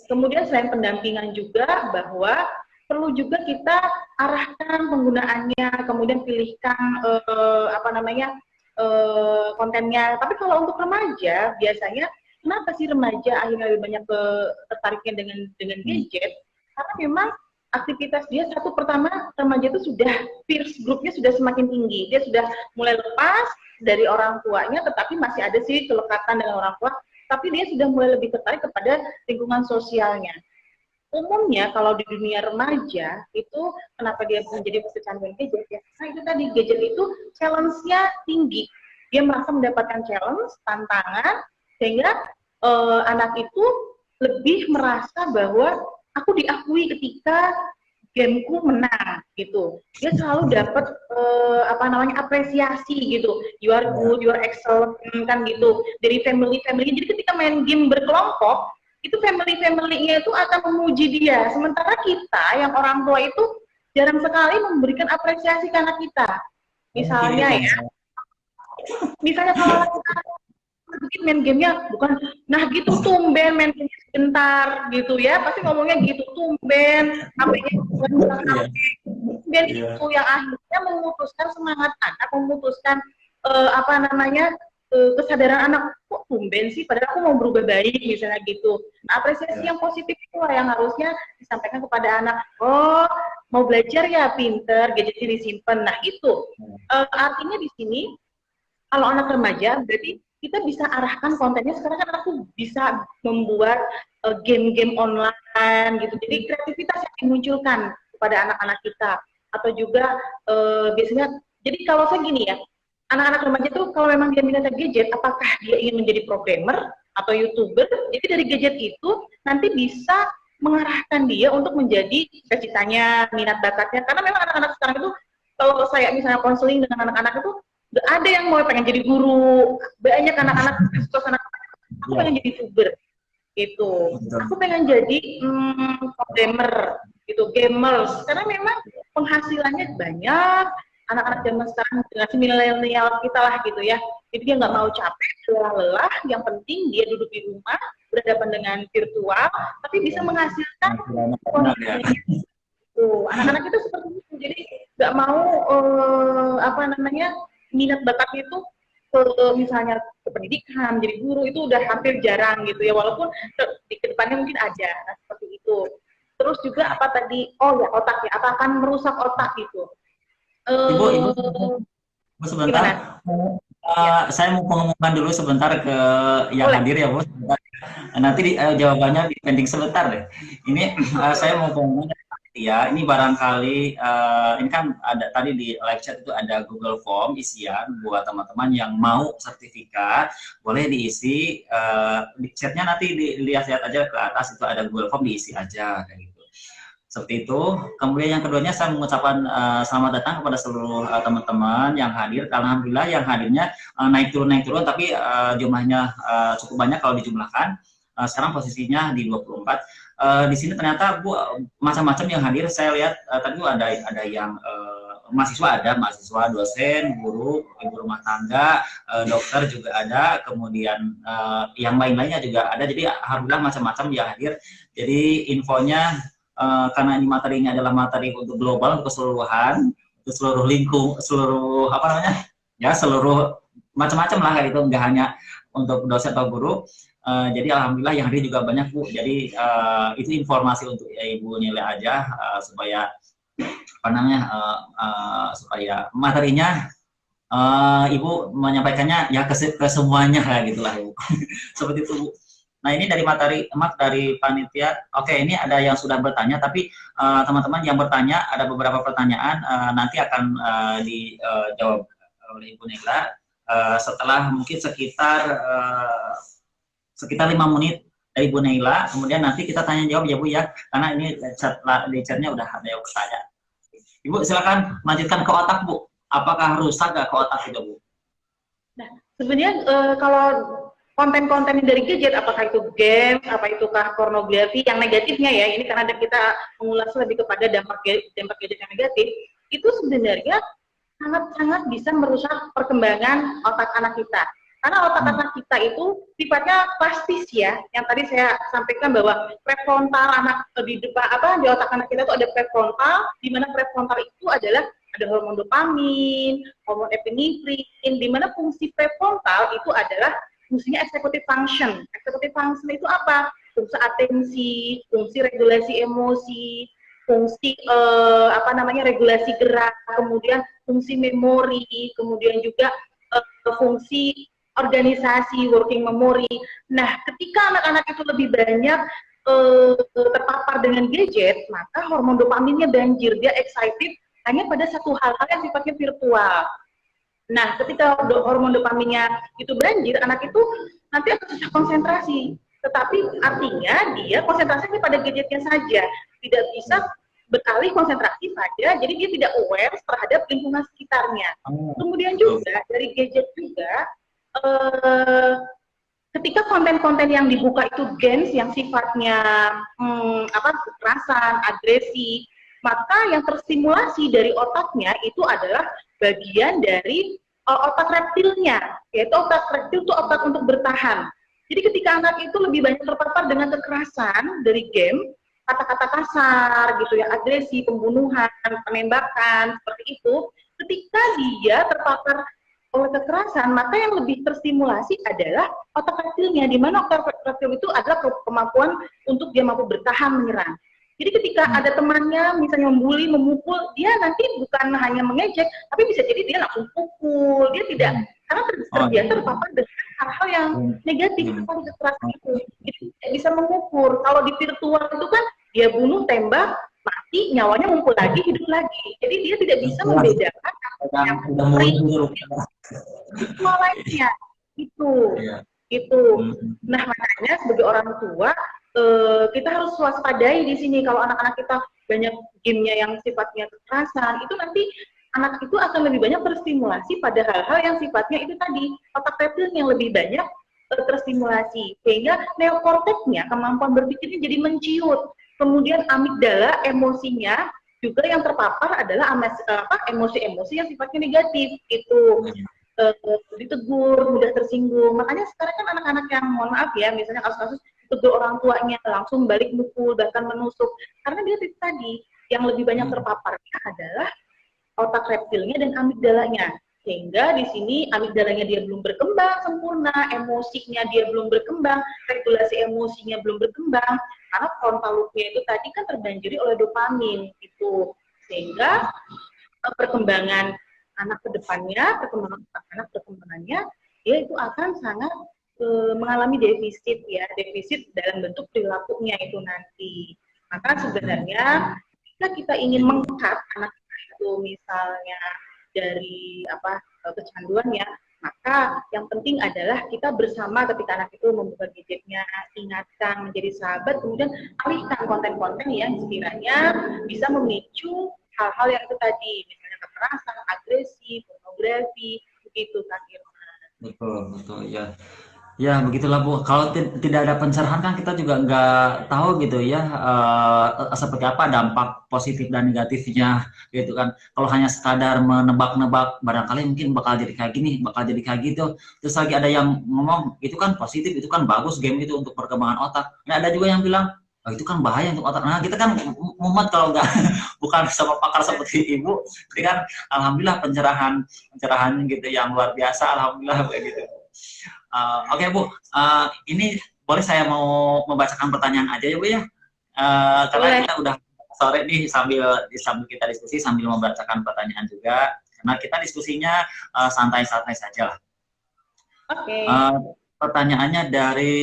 kemudian selain pendampingan juga bahwa perlu juga kita arahkan penggunaannya, kemudian pilihkan kontennya. Tapi kalau untuk remaja biasanya kenapa sih remaja akhirnya lebih banyak tertariknya dengan gadget? Karena memang aktivitas dia pertama remaja itu sudah peers grupnya sudah semakin tinggi, dia sudah mulai lepas dari orang tuanya, tetapi masih ada sih kelekatan dengan orang tua, tapi dia sudah mulai lebih tertarik kepada lingkungan sosialnya. Umumnya kalau di dunia remaja itu kenapa dia menjadi kecanduan gadget ya? Nah itu tadi gadget itu challenge-nya tinggi, dia merasa mendapatkan challenge, tantangan, sehingga anak itu lebih merasa bahwa aku diakui ketika gameku menang gitu. Dia selalu dapat apresiasi gitu. You are good, you are excellent kan gitu. Dari family. Jadi ketika main game berkelompok, itu family-nya itu akan memuji dia. Sementara kita yang orang tua itu jarang sekali memberikan apresiasi ke anak kita. Misalnya kalau kita main gamenya bukan, nah gitu tumben main game sebentar gitu ya, pasti ngomongnya gitu tumben, HP-nya tumben itu yang akhirnya memutuskan semangat anak, memutuskan kesadaran anak, kok tumben sih, padahal aku mau berubah baik misalnya gitu. Nah, apresiasi yang positif itu yang harusnya disampaikan kepada anak. Oh, mau belajar ya, pinter, gadgetnya disimpan. Nah itu artinya di sini kalau anak remaja berarti kita bisa arahkan kontennya. Sekarang kan aku bisa membuat game-game online gitu. Jadi kreativitas yang dimunculkan kepada anak-anak kita. Atau juga biasanya, jadi kalau saya gini ya, anak-anak remaja itu kalau memang dia minat gadget, apakah dia ingin menjadi programmer atau YouTuber, jadi dari gadget itu nanti bisa mengarahkan dia untuk menjadi cita-citanya, minat bakatnya. Karena memang anak-anak sekarang itu, kalau saya misalnya konseling dengan anak-anak itu, gak ada yang mau pengen jadi guru, banyak anak-anak aku pengen jadi YouTuber gitu, aku pengen jadi programmer gitu, gamers, karena memang penghasilannya banyak. Anak-anak zaman sekarang generasi milenial kita lah gitu ya, jadi dia nggak mau capek, lelah, yang penting dia duduk di rumah berhadapan dengan virtual, tapi bisa menghasilkan kondisinya. Anak-anak itu seperti itu, jadi nggak mau minat bakatnya itu misalnya ke pendidikan, jadi guru itu udah hampir jarang gitu ya, walaupun di kedepannya mungkin ada. Nah, seperti itu. Terus juga apa tadi? Oh ya, otak ya, akan merusak otak gitu. Ibu sebentar. Saya mau pengumuman dulu sebentar ke yang hadir ya, Bu. Nanti jawabannya di pending sebentar deh. Ini saya mau pengumuman ya, ini barangkali ini kan ada tadi di live chat itu ada Google Form isian buat teman-teman yang mau sertifikat, boleh diisi di chatnya, nanti dilihat-lihat aja ke atas itu ada Google Form, diisi aja kayak gitu. Seperti itu. Kemudian yang keduanya saya mengucapkan selamat datang kepada seluruh teman-teman yang hadir. Alhamdulillah yang hadirnya naik turun, tapi jumlahnya cukup banyak kalau dijumlahkan. Sekarang posisinya di 24. Di sini ternyata Bu macam-macam yang hadir. Saya lihat tadi ada yang mahasiswa, dosen, guru, ibu rumah tangga, dokter juga ada, kemudian yang lain-lainnya juga ada. Jadi alhamdulillah macam-macam yang hadir. Jadi infonya karena ini materinya adalah materi untuk global, untuk keseluruhan, untuk seluruh lingkup, seluruh apa namanya, ya seluruh macam-macam lah kayak gitu, nggak hanya untuk dosen atau guru. Jadi alhamdulillah yang hadir juga banyak Bu. Jadi itu informasi untuk Ibu nilai aja supaya apa namanya supaya materinya Ibu menyampaikannya ya ke semuanya lah gitulah Ibu. Seperti itu Bu. Nah ini dari dari panitia. Oke, ini ada yang sudah bertanya, tapi teman-teman yang bertanya ada beberapa pertanyaan nanti akan dijawab oleh Ibu Nela setelah mungkin sekitar 5 menit dari Ibu Neila, kemudian nanti kita tanya jawab ya Bu ya, karena ini chatnya udah ada yang bertanya. Ibu silakan lanjutkan ke otak Bu, apakah rusak gak ke otak itu Bu? Nah, sebenarnya kalau konten-konten dari gadget, apakah itu game, apa itukah pornografi yang negatifnya ya, ini karena kita mengulas lebih kepada dampak gadget yang negatif, itu sebenarnya sangat-sangat bisa merusak perkembangan otak anak kita. Karena otak anak kita itu sifatnya plastis ya, yang tadi saya sampaikan bahwa prefrontal anak di depan di otak anak kita itu ada prefrontal, di mana prefrontal itu adalah ada hormon dopamin, hormon epinefrin, di mana fungsi prefrontal itu adalah fungsinya executive function. Executive function itu apa? Fungsi atensi, fungsi regulasi emosi, fungsi regulasi gerak, kemudian fungsi memori, kemudian juga fungsi organisasi, working memory. Nah, ketika anak-anak itu lebih banyak terpapar dengan gadget, maka hormon dopaminnya banjir, dia excited hanya pada satu hal-hal yang sifatnya virtual. Nah, ketika hormon dopaminnya itu banjir, anak itu nanti akan susah konsentrasi. Tetapi artinya dia konsentrasinya pada gadgetnya saja, tidak bisa beralih konsentrasi pada, jadi dia tidak aware terhadap lingkungan sekitarnya. Kemudian juga dari gadget juga, ketika konten-konten yang dibuka itu games yang sifatnya kekerasan, agresi, maka yang terstimulasi dari otaknya itu adalah bagian dari otak reptilnya, yaitu otak reptil itu otak untuk bertahan. Jadi ketika anak itu lebih banyak terpapar dengan kekerasan dari game, kata-kata kasar gitu ya, agresi, pembunuhan, penembakan, seperti itu, ketika dia terpapar oleh kekerasan, maka yang lebih terstimulasi adalah otak reptilnya, di mana otak reptil itu adalah kemampuan untuk dia mampu bertahan menyerang. Jadi ketika ada temannya misalnya membuli, memukul, dia nanti bukan hanya mengejek, tapi bisa jadi dia langsung pukul, dia tidak, karena terbiasa terpapar dengan hal-hal yang negatif seperti kekerasan itu. Jadi tidak bisa mengukur. Kalau di virtual itu kan dia bunuh, tembak, mati, nyawanya ngumpul lagi, hidup lagi. Jadi dia tidak bisa membedakan yang virtual lainnya. Itu. Nah, makanya sebagai orang tua kita harus waspadai di sini kalau anak-anak kita banyak gamenya yang sifatnya kekerasan, itu nanti anak itu akan lebih banyak terstimulasi pada hal-hal yang sifatnya itu tadi, otak reptil yang lebih banyak terstimulasi, sehingga neokorteksnya, kemampuan berpikirnya jadi menciut, kemudian amigdala, emosinya juga yang terpapar adalah emosi-emosi yang sifatnya negatif, itu ditegur, mudah tersinggung. Makanya sekarang kan anak-anak yang, mohon maaf ya, misalnya kasus-kasus tegur orang tuanya, langsung balik mukul, bahkan menusuk, karena dia tadi yang lebih banyak terpaparnya adalah otak reptilnya dan amigdalanya, sehingga di sini amigdalanya dia belum berkembang sempurna, emosinya dia belum berkembang, regulasi emosinya belum berkembang, karena frontal lobe-nya itu tadi kan terbanjiri oleh dopamin itu, sehingga perkembangan anak ke depannya, perkembangannya dia itu akan sangat mengalami defisit ya, defisit dalam bentuk perilakunya itu nanti. Maka sebenarnya jika kita ingin mengkat anak itu misalnya dari kecanduan ya, Maka yang penting adalah kita bersama ketika anak itu membuka gadgetnya, ingatkan, menjadi sahabat, kemudian alihkan konten-konten yang sekiranya bisa memicu hal-hal yang itu tadi, misalnya kekerasan, agresi, pornografi, begitu Kak Irma. Betul, betul ya. Ya, begitulah Bu. Kalau tidak ada pencerahan kan kita juga nggak tahu gitu ya seperti apa dampak positif dan negatifnya gitu kan. Kalau hanya sekadar menebak-nebak, barangkali mungkin bakal jadi kayak gini, bakal jadi kayak gitu. Terus lagi ada yang ngomong itu kan positif, itu kan bagus game itu untuk perkembangan otak. Nah, ada juga yang bilang oh, itu kan bahaya untuk otak. Nah, kita kan mumet kalau nggak bukan sama pakar seperti Ibu. Jadi kan alhamdulillah pencerahan gitu yang luar biasa, alhamdulillah kayak gitu. Oke Bu, ini boleh saya mau membacakan pertanyaan aja ya Bu ya? Karena kita udah sore nih sambil kita diskusi sambil membacakan pertanyaan juga. Karena kita diskusinya santai-santai saja lah. Oke. Pertanyaannya dari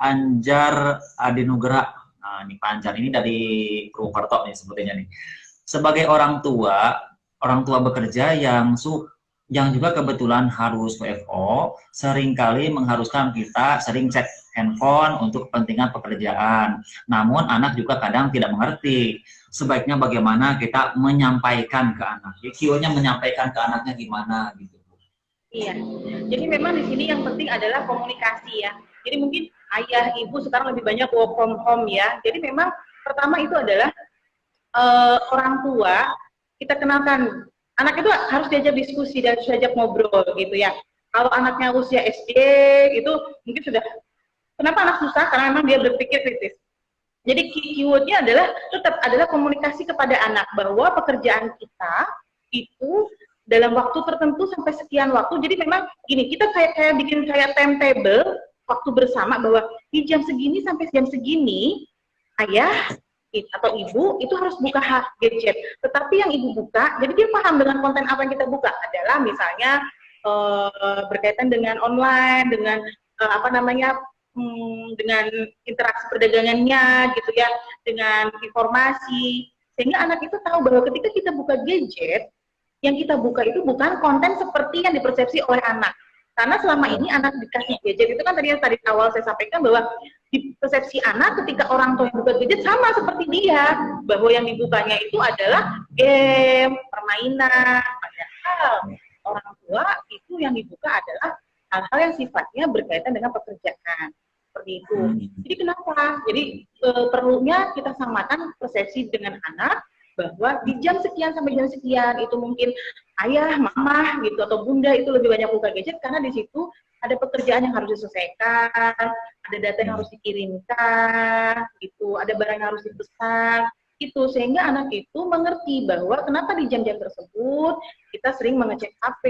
Anjar Adinugra. Nah, ini Pak Anjar ini dari Purwokerto nih sepertinya nih. Sebagai orang tua bekerja yang juga kebetulan harus WFO, seringkali mengharuskan kita sering cek handphone untuk kepentingan pekerjaan. Namun anak juga kadang tidak mengerti. Sebaiknya bagaimana kita menyampaikan ke anak? Keywordnya menyampaikan ke anaknya gimana gitu. Iya. Jadi memang di sini yang penting adalah komunikasi ya. Jadi mungkin ayah ibu sekarang lebih banyak work from home ya. Jadi memang pertama itu adalah orang tua kita kenalkan. Anak itu harus diajak diskusi dan diajak ngobrol gitu ya. Kalau anaknya usia SD itu mungkin sudah, kenapa anak susah? Karena memang dia berpikir kritis. Jadi keywordnya adalah tetap adalah komunikasi kepada anak bahwa pekerjaan kita itu dalam waktu tertentu sampai sekian waktu. Jadi memang gini, kita kayak bikin kayak timetable waktu bersama bahwa di jam segini sampai jam segini ayah atau ibu itu harus buka gadget. Tetapi yang ibu buka, jadi dia paham dengan konten apa yang kita buka adalah misalnya berkaitan dengan online, dengan dengan interaksi perdagangannya gitu ya, dengan informasi, sehingga anak itu tahu bahwa ketika kita buka gadget, yang kita buka itu bukan konten seperti yang dipersepsi oleh anak. Karena selama ini anak dikasih gadget itu kan tadi awal saya sampaikan bahwa di persepsi anak ketika orang tua yang buka gadget sama seperti dia, bahwa yang dibukanya itu adalah game, permainan, padahal orang tua itu yang dibuka adalah hal-hal yang sifatnya berkaitan dengan pekerjaan. Seperti itu. Jadi kenapa? Jadi perlunya kita samakan persepsi dengan anak bahwa di jam sekian sampai jam sekian itu mungkin ayah, mama gitu atau bunda itu lebih banyak buka gadget karena di situ ada pekerjaan yang harus diselesaikan, ada data yang harus dikirimkan, gitu, ada barang yang harus dipesan, itu sehingga anak itu mengerti bahwa kenapa di jam-jam tersebut kita sering mengecek HP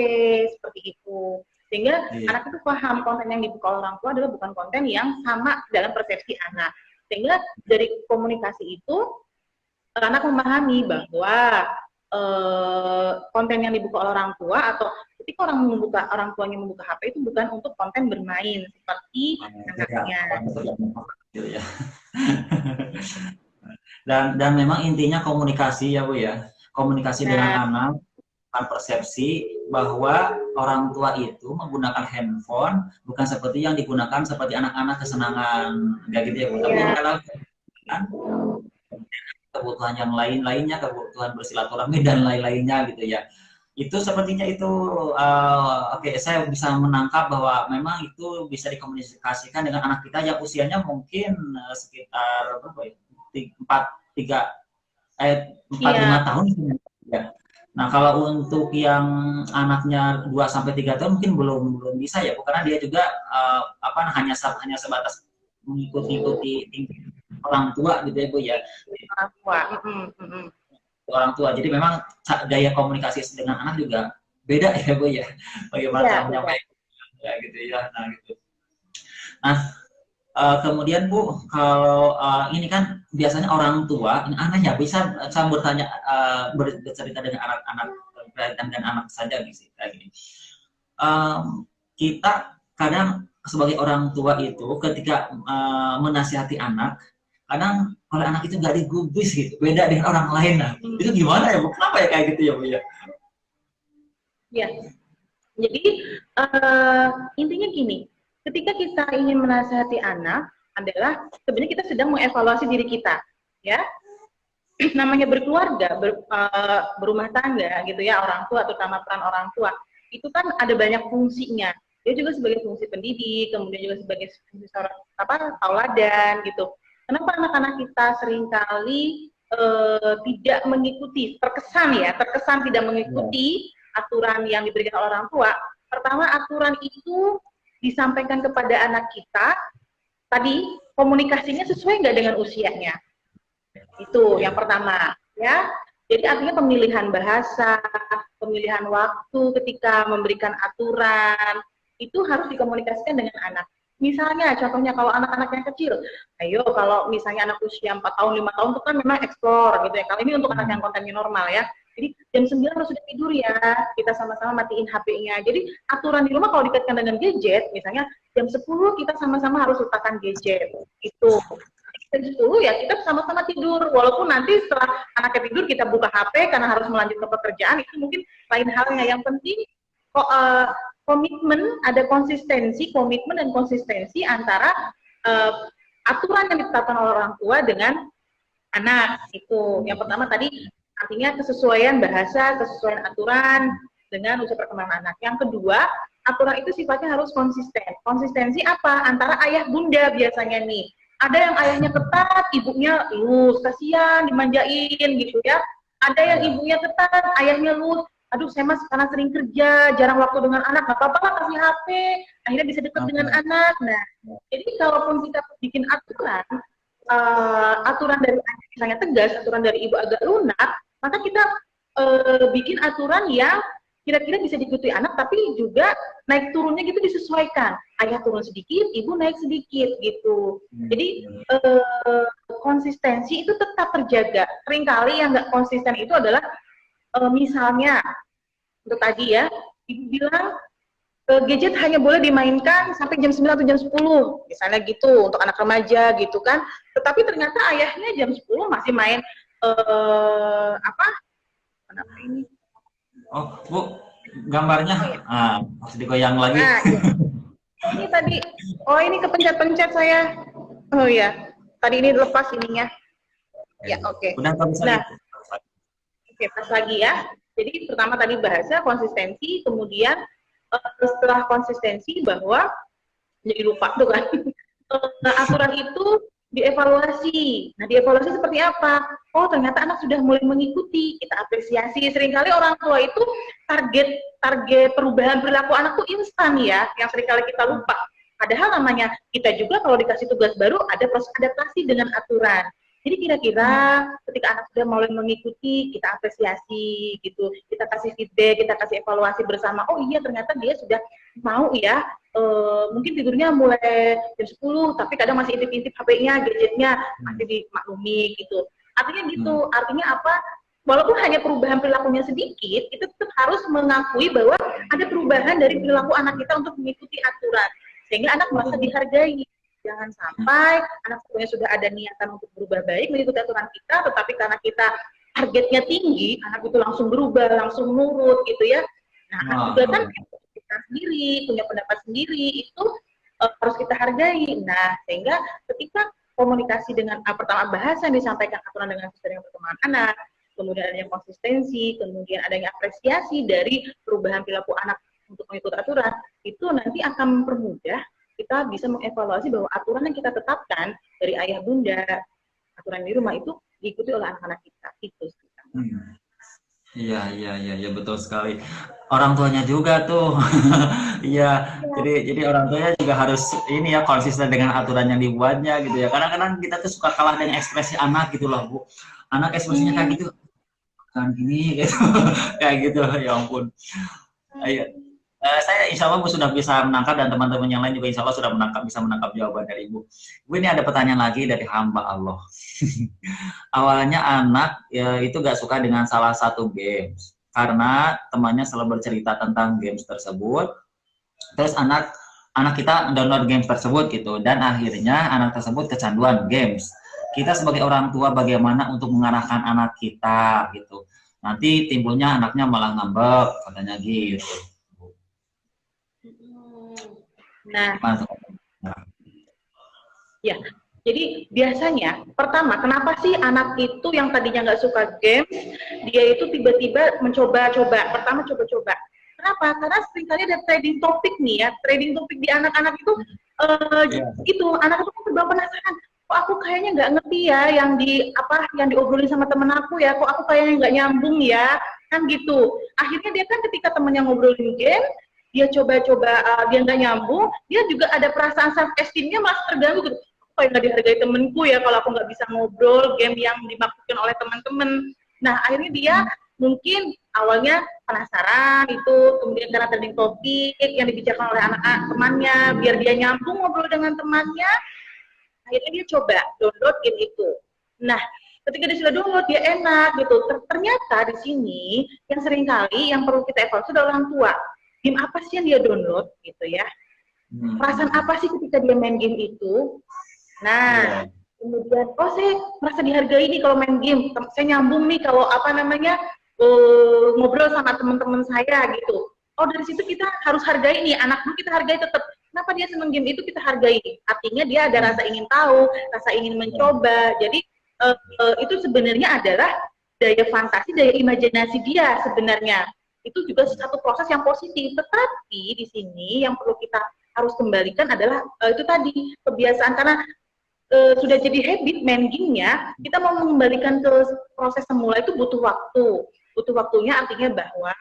seperti itu. Sehingga anak itu paham konten yang dibuka orang tua adalah bukan konten yang sama dalam persepsi anak. Sehingga dari komunikasi itu anak memahami bahwa konten yang dibuka oleh orang tua atau ketika orang tuanya membuka HP itu bukan untuk konten bermain seperti anaknya. Dan memang intinya komunikasi ya Bu ya, komunikasi dengan anak, persepsi bahwa orang tua itu menggunakan handphone bukan seperti yang digunakan seperti anak-anak kesenangan, enggak gitu ya Bu. Tapi kalau kebutuhan yang lain-lainnya, kebutuhan bersilaturahmi dan lain-lainnya gitu ya. Itu sepertinya itu oke, saya bisa menangkap bahwa memang itu bisa dikomunikasikan dengan anak kita yang usianya mungkin sekitar berapa ya? 4-5 tahun ya. Nah, kalau untuk yang anaknya 2-3 tahun mungkin belum bisa ya, karena dia juga hanya sebatas mengikuti orang tua gitu ya Bu ya. Orang tua. Jadi memang gaya komunikasi dengan anak juga beda ya Bu ya. Bagaimana cara menyampaikan ya gitu ya. Nah gitu. Nah, kemudian Bu, kalau ini kan biasanya orang tua, ini aneh ya, bisa saya bertanya bercerita dengan anak-anak dan anak saja gitu kayak gini. Kita kadang sebagai orang tua itu ketika menasihati anak, kadang kalau anak itu nggak digubris gitu, beda dengan orang lain. Nah, itu gimana ya Bu? Kenapa ya kayak gitu ya Bu ya? Ya, Jadi intinya gini, ketika kita ingin menasihati anak adalah sebenarnya kita sedang mengevaluasi diri kita, ya. Namanya berkeluarga, berumah tangga gitu ya, orang tua, terutama peran orang tua, itu kan ada banyak fungsinya. Dia juga sebagai fungsi pendidik, kemudian juga sebagai fungsi seorang tauladan gitu. Kenapa anak-anak kita seringkali tidak mengikuti, terkesan tidak mengikuti aturan yang diberikan oleh orang tua? Pertama, aturan itu disampaikan kepada anak kita, tadi komunikasinya sesuai nggak dengan usianya? Itu yang pertama, ya. Jadi artinya pemilihan bahasa, pemilihan waktu ketika memberikan aturan, itu harus dikomunikasikan dengan anak. Misalnya, contohnya kalau anak-anak yang kecil, ayo kalau misalnya anak usia 4 tahun, 5 tahun itu kan memang explore gitu ya. Kalau ini untuk anak yang kontennya normal ya. Jadi jam 9 harus sudah tidur ya, kita sama-sama matiin HP-nya. Jadi aturan di rumah kalau dikaitkan dengan gadget, misalnya jam 10 kita sama-sama harus letakkan gadget. Itu. Jam 10 ya kita sama-sama tidur, walaupun nanti setelah anaknya tidur kita buka HP karena harus melanjutkan pekerjaan, itu mungkin lain halnya. Yang penting kok komitmen, ada komitmen dan konsistensi antara aturan yang ditetapkan oleh orang tua dengan anak. Itu yang pertama tadi, artinya kesesuaian bahasa, kesesuaian aturan dengan usia perkembangan anak. Yang kedua, aturan itu sifatnya harus konsisten. Konsistensi apa? Antara ayah bunda biasanya nih. Ada yang ayahnya ketat, ibunya lus, kasihan dimanjain gitu ya. Ada yang ibunya ketat, ayahnya lus. Aduh, saya mas karena sering kerja, jarang waktu dengan anak, nggak apa-apa lah kasih HP, akhirnya bisa dekat dengan anak. Nah, jadi kalaupun kita bikin aturan, aturan dari ayah misalnya tegas, aturan dari ibu agak lunak, maka kita bikin aturan yang kira-kira bisa diikuti anak, tapi juga naik turunnya gitu disesuaikan. Ayah turun sedikit, ibu naik sedikit gitu. Jadi konsistensi itu tetap terjaga. Seringkali yang nggak konsisten itu adalah misalnya untuk tadi ya, ibu bilang gadget hanya boleh dimainkan sampai jam 9 atau jam 10, misalnya gitu, untuk anak remaja gitu kan. Tetapi ternyata ayahnya jam 10 masih main kenapa ini? Oh, Bu, gambarnya harus digoyang lagi. Nah, ya. Ini tadi, ini kepencet-pencet saya. Oh ya, tadi ini lepas ininya. Ya, oke. Udah bisa. Nah, oke, pas lagi ya. Jadi pertama tadi bahasa, konsistensi, kemudian setelah konsistensi bahwa, jadi lupa tuh kan, aturan itu dievaluasi. Nah, dievaluasi seperti apa? Oh, ternyata anak sudah mulai mengikuti, kita apresiasi. Seringkali orang tua itu target perubahan perilaku anak tuh instan ya, yang seringkali kita lupa. Padahal namanya kita juga kalau dikasih tugas baru ada proses adaptasi dengan aturan. Jadi kira-kira ketika anak sudah mulai mengikuti, kita apresiasi gitu, kita kasih feedback, kita kasih evaluasi bersama. Oh iya, ternyata dia sudah mau ya. Mungkin tidurnya mulai jam 10, tapi kadang masih intip-intip HP-nya, gadgetnya masih dimaklumi gitu. Artinya gitu, artinya apa? Walaupun hanya perubahan perilakunya sedikit, itu tetap harus mengakui bahwa ada perubahan dari perilaku anak kita untuk mengikuti aturan, sehingga anak merasa dihargai. Jangan sampai anak sebenarnya sudah ada niatan untuk berubah baik mengikuti aturan kita, tetapi karena kita targetnya tinggi, anak itu langsung berubah, langsung nurut gitu ya. Nah, anak juga kan kita sendiri, punya pendapat sendiri, itu harus kita hargai. Nah, sehingga ketika komunikasi dengan pertama bahasa yang disampaikan aturan dengan sesuai dengan perkembangan anak, kemudian adanya konsistensi, kemudian adanya apresiasi dari perubahan perilaku anak untuk mengikuti aturan, itu nanti akan mempermudah kita bisa mengevaluasi bahwa aturan yang kita tetapkan dari ayah bunda, aturan di rumah itu diikuti oleh anak-anak kita. Itu. Iya, betul sekali. Orang tuanya juga tuh. Iya, jadi orang tuanya juga harus ini ya, konsisten dengan aturan yang dibuatnya gitu ya. Kadang-kadang kita tuh suka kalah dengan ekspresi anak gitu loh, Bu. Anak ekspresinya kayak gitu, kan gini gitu. Kayak gitu, ya ampun. Ayo. Saya insya Allah sudah bisa menangkap, dan teman-teman yang lain juga insya Allah sudah bisa menangkap jawaban dari Ibu. Ibu, ini ada pertanyaan lagi dari hamba Allah. Awalnya anak ya, itu gak suka dengan salah satu games karena temannya selalu bercerita tentang games tersebut. Terus anak kita download games tersebut gitu, dan akhirnya anak tersebut kecanduan games. Kita sebagai orang tua bagaimana untuk mengarahkan anak kita gitu? Nanti timbulnya anaknya malah ngambek katanya gitu. Nah, Mantap. ya, jadi biasanya pertama, kenapa sih anak itu yang tadinya nggak suka game, dia itu tiba-tiba mencoba-coba. Pertama coba-coba. Kenapa? Karena seringkali ada trading topik nih ya, trading topik di anak-anak itu Iya. itu anak itu kan serba penasaran. Kok aku kayaknya nggak ngerti ya yang di apa yang diobrolin sama temen aku ya, kok aku kayaknya nggak nyambung ya, kan gitu. Akhirnya dia kan ketika temennya ngobrolin game, dia coba-coba dia nggak nyambung, dia juga ada perasaan self esteemnya masih terganggu gitu. Kok nggak dihargai temenku ya kalau aku nggak bisa ngobrol game yang dimaksudkan oleh teman-teman. Nah akhirnya dia mungkin awalnya penasaran itu, kemudian karena trending topik yang dibicarakan oleh anak-anak temannya, biar dia nyambung ngobrol dengan temannya, akhirnya dia coba download game itu. Nah, ketika dia sudah download, dia enak gitu. Ternyata di sini yang seringkali yang perlu kita evaluasi adalah orang tua. Game apa sih yang dia download gitu ya? Perasaan apa sih ketika dia main game itu? Nah, kemudian, oh saya merasa dihargai nih kalau main game. Saya nyambung nih kalau apa namanya ngobrol sama teman-teman saya gitu. Oh dari situ kita harus hargai nih anak dulu, kita hargai tetap. Kenapa dia seneng game itu kita hargai? Artinya dia ada rasa ingin tahu, rasa ingin mencoba. Jadi itu sebenarnya adalah daya fantasi, daya imajinasi dia sebenarnya. Itu juga satu proses yang positif. Tetapi di sini yang perlu kita harus kembalikan adalah itu tadi kebiasaan, karena sudah jadi habit main gamenya, kita mau mengembalikan ke proses semula itu butuh waktu. Butuh waktunya artinya bahwa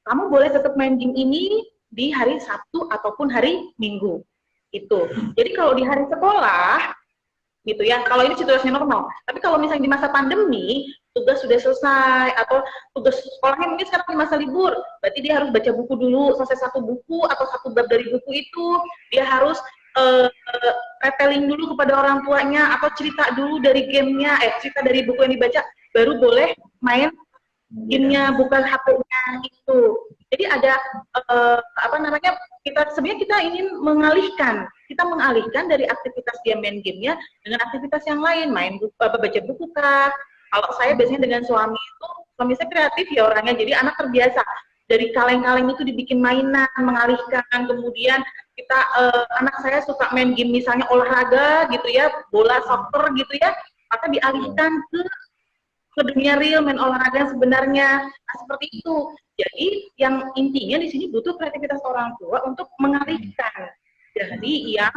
kamu boleh tetap main game ini di hari Sabtu ataupun hari Minggu. Itu. Jadi kalau di hari sekolah, gitu ya, kalau ini situasinya normal. Tapi kalau misalnya di masa pandemi, tugas sudah selesai, atau tugas sekolahnya mungkin sekarang di masa libur, berarti dia harus baca buku dulu, selesai satu buku atau satu bab dari buku itu, dia harus retelling dulu kepada orang tuanya, atau cerita dulu dari gamenya, cerita dari buku yang dibaca, baru boleh main gamenya, bukan HP-nya itu. Jadi ada apa namanya, sebenarnya kita ingin mengalihkan dari aktivitas dia main gamenya dengan aktivitas yang lain, main buku, baca buku kah. Kalau saya biasanya dengan suami itu, suami saya kreatif ya orangnya, jadi anak terbiasa dari kaleng-kaleng itu dibikin mainan, mengalihkan. Kemudian kita anak saya suka main game misalnya olahraga gitu ya, bola soccer gitu ya, maka dialihkan ke dunia real, main olahraga yang sebenarnya. Nah, seperti itu. Jadi yang intinya di sini butuh kreativitas orang tua untuk mengalihkan dari yang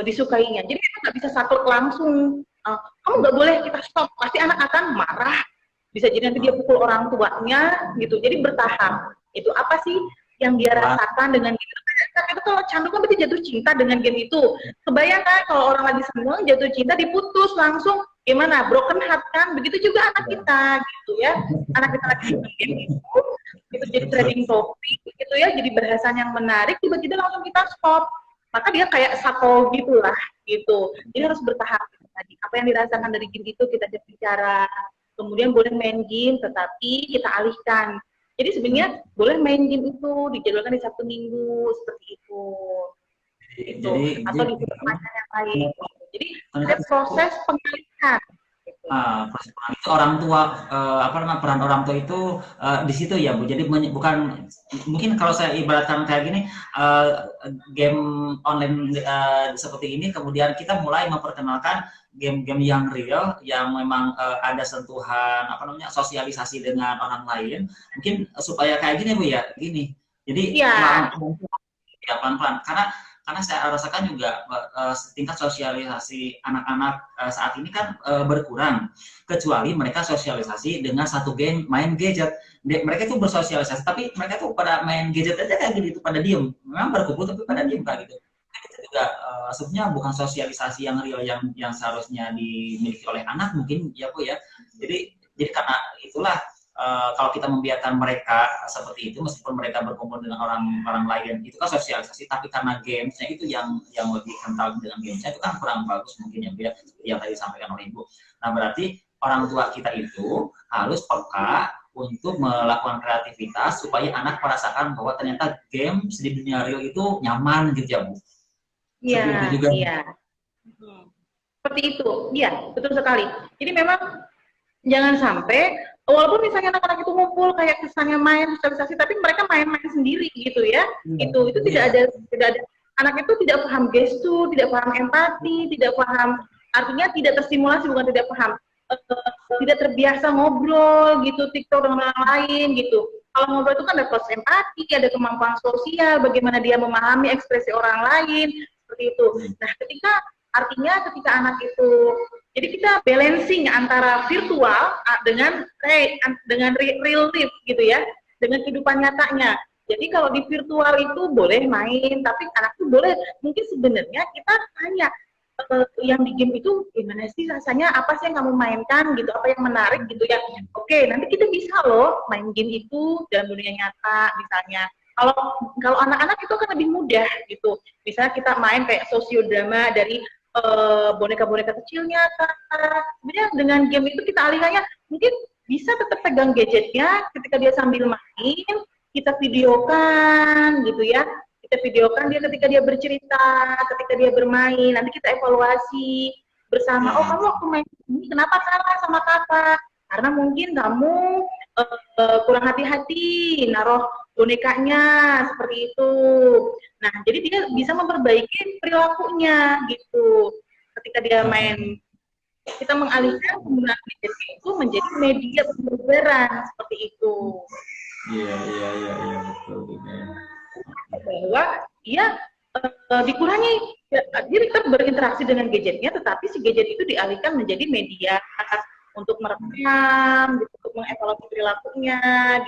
disukainya. Jadi kita nggak bisa saklek langsung. Kamu nggak boleh, kita stop. Pasti anak akan marah. Bisa jadi nanti dia pukul orang tuanya gitu. Jadi bertahap. Itu apa sih yang dia rasakan dengan game itu? Itu kalau candu kan berarti jatuh cinta dengan game itu. Kebayang kan kalau orang lagi seneng jatuh cinta diputus langsung, gimana? Broken heart kan? Begitu juga anak kita gitu ya. Anak kita lagi seneng game itu jadi trading topik gitu ya, jadi bahasan yang menarik, tiba-tiba langsung kita stop. Maka dia kayak sako gitulah gitu. Jadi harus bertahap tadi. Apa yang dirasakan dari game itu kita bicara. Kemudian boleh main game, tetapi kita alihkan. Jadi sebenarnya boleh main game itu dijadwalkan di Sabtu Minggu seperti itu. Gitu. Atau di tempat yang lain. Jadi ada proses pengalihan. Itu orang tua, apa namanya, peran orang tua itu di situ ya Bu. Jadi bukan, mungkin kalau saya ibaratkan kayak gini, game online seperti ini, kemudian kita mulai memperkenalkan game-game yang real, yang memang ada sentuhan apa namanya, sosialisasi dengan orang lain, mungkin supaya kayak gini Bu ya, gini. Jadi pelan-pelan, karena saya rasakan juga tingkat sosialisasi anak-anak saat ini kan berkurang, kecuali mereka sosialisasi dengan satu game main gadget. Mereka itu bersosialisasi, tapi mereka tuh pada main gadget aja kayak gitu, pada diem, memang berkumpul tapi pada diem kayak gitu. Itu juga sebenarnya bukan sosialisasi yang real, yang seharusnya dimiliki oleh anak mungkin ya Bu ya. Jadi karena itulah, kalau kita membiarkan mereka seperti itu, meskipun mereka berkumpul dengan orang lain, itu kan sosialisasi, tapi karena gamesnya itu yang lebih kental dengan gamesnya, itu kan kurang bagus mungkin ya Bu ya, yang tadi disampaikan oleh Ibu. Nah berarti orang tua kita itu harus peka untuk melakukan kreativitas supaya anak merasakan bahwa ternyata games di dunia real itu nyaman gitu ya Bu. Iya, iya. Seperti itu, iya, betul sekali. Jadi memang jangan sampai walaupun misalnya anak-anak itu ngumpul kayak kesannya main sosialisasi, tapi mereka main-main sendiri gitu ya. Itu tidak ada anak itu tidak paham gestur, tidak paham empati, tidak paham, artinya tidak terstimulasi, bukan tidak paham, tidak terbiasa ngobrol gitu, TikTok dengan orang lain gitu. Kalau ngobrol itu kan ada proses empati, ada kemampuan sosial, bagaimana dia memahami ekspresi orang lain, seperti itu. Nah, ketika anak itu, jadi kita balancing antara virtual dengan real life gitu ya, dengan kehidupan nyatanya. Jadi kalau di virtual itu boleh main, tapi anak itu boleh, mungkin sebenarnya kita tanya, yang di game itu gimana sih rasanya, apa sih yang kamu mainkan gitu, apa yang menarik gitu ya. Oke, nanti kita bisa loh main game itu dalam dunia nyata misalnya. Kalau anak-anak itu akan lebih mudah gitu. Misalnya kita main kayak sosiodrama dari boneka-boneka kecilnya, sebenarnya dengan game itu kita alihkannya, mungkin bisa tetap pegang gadgetnya ketika dia sambil main, kita videokan gitu ya. Kita videokan dia ketika dia bercerita, ketika dia bermain, nanti kita evaluasi bersama. Oh, kamu waktu main ini kenapa kalah sama kakak? Karena mungkin kamu kurang hati-hati naruh bonekanya, seperti itu. Nah, jadi dia bisa memperbaiki perilakunya gitu. Ketika dia main, kita mengalihkan penggunaan gadget itu menjadi media pembelajaran, seperti itu. Iya, betul. Bahwa dia dikurangi, dia tetap berinteraksi dengan gadgetnya, tetapi si gadget itu dialihkan menjadi media untuk merekam, gitu, untuk mengevaluasi perilakunya,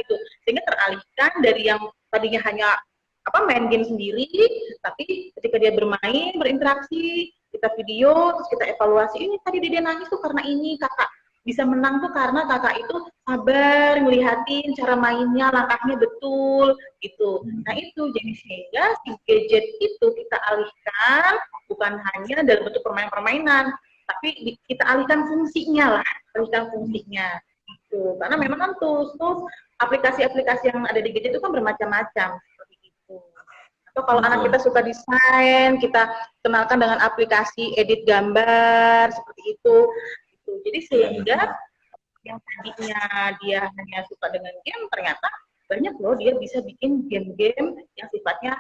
gitu, sehingga teralihkan dari yang tadinya hanya main game sendiri, tapi ketika dia bermain, berinteraksi, kita video, terus kita evaluasi, ini tadi dia nangis tuh karena ini, kakak bisa menang tuh karena kakak itu sabar ngelihatin cara mainnya, langkahnya betul gitu. Nah itu, jadi sehingga si gadget itu kita alihkan bukan hanya dalam bentuk permainan-permainan, tapi kita alihkan fungsinya gitu. Karena memang kan tools aplikasi-aplikasi yang ada di gadget itu kan bermacam-macam seperti itu. Atau kalau anak kita suka desain, kita kenalkan dengan aplikasi edit gambar seperti itu. Jadi sehingga yang tadinya dia hanya suka dengan game, ternyata banyak loh dia bisa bikin game-game yang sifatnya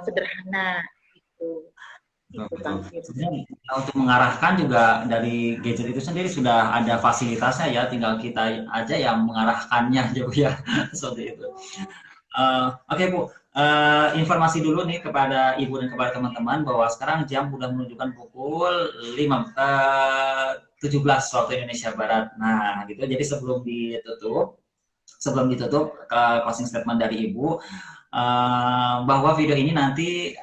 sederhana gitu. Sebenarnya untuk mengarahkan juga dari gadget itu sendiri sudah ada fasilitasnya ya, tinggal kita aja yang mengarahkannya juga ya. Seperti itu. Oke Bu, informasi dulu nih kepada Ibu dan kepada teman-teman bahwa sekarang jam sudah menunjukkan pukul 17 waktu Indonesia Barat. Nah, gitu. Jadi sebelum ditutup closing statement dari Ibu, bahwa video ini nanti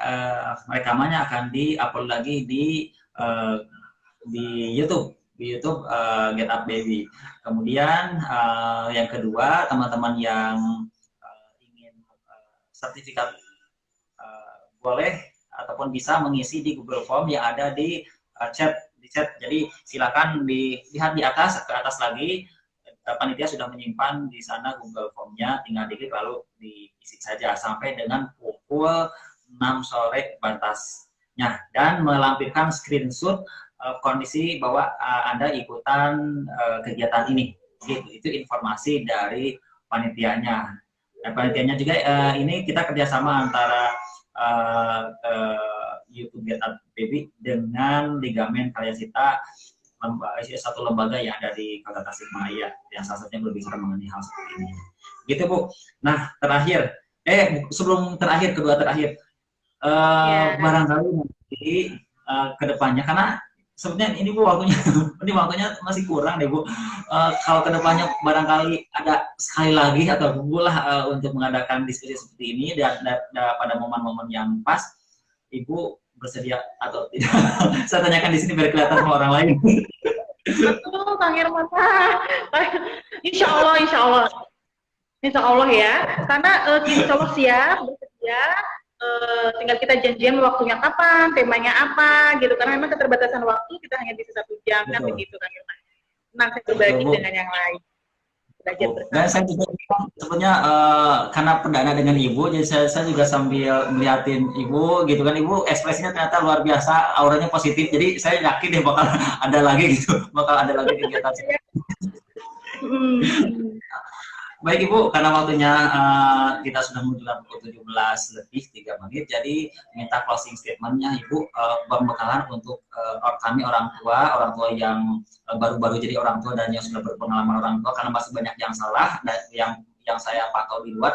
rekamannya akan di-upload lagi di YouTube, Get Up Baby. Kemudian yang kedua, teman-teman yang ingin sertifikat boleh ataupun bisa mengisi di Google Form yang ada di chat. Jadi silakan dilihat di atas, ke atas lagi, panitia sudah menyimpan di sana Google Form-nya, tinggal diklik lalu diisi saja sampai dengan pukul 6 sore batasnya, dan melampirkan screenshot kondisi bahwa Anda ikutan kegiatan ini. Itu informasi dari panitianya. Dan panitianya juga ini kita kerjasama antara YouTube Get Up Baby dengan Ligamen Karyasita, satu lembaga yang ada di Kota Tasikmalaya yang salah satunya berbicara mengenai hal seperti ini. Gitu Bu. Nah terakhir, kedua terakhir, barangkali nanti kedepannya, karena sebenarnya ini Bu waktunya masih kurang deh Bu. Kalau kedepannya barangkali ada sekali lagi atau Bu lah untuk mengadakan diskusi seperti ini dan pada momen-momen yang pas, Ibu bersedia atau tidak? Saya tanyakan di sini biar kelihatan sama orang lain. Betul, Kang Irman. Insya Allah ya. Karena insya Allah siap, bersedia. Tinggal kita janjian waktunya kapan, temanya apa, gitu. Karena memang keterbatasan waktu, kita hanya bisa 1 jam, kan begitu, Kang Irman. Nah, saya berbagi dengan yang lain. Dan saya juga sebetulnya karena perdana dengan Ibu, jadi saya juga sambil melihatin Ibu gitu kan, Ibu ekspresinya ternyata luar biasa, auranya positif, jadi saya yakin deh bakal ada lagi kegiatan. Mm. Baik Ibu, karena waktunya kita sudah menunjukkan pukul 17 lebih 3 menit, jadi minta closing statement-nya Ibu, pembekalan untuk kami orang tua yang baru-baru jadi orang tua dan yang sudah berpengalaman orang tua, karena masih banyak yang salah dan yang saya pantau di luar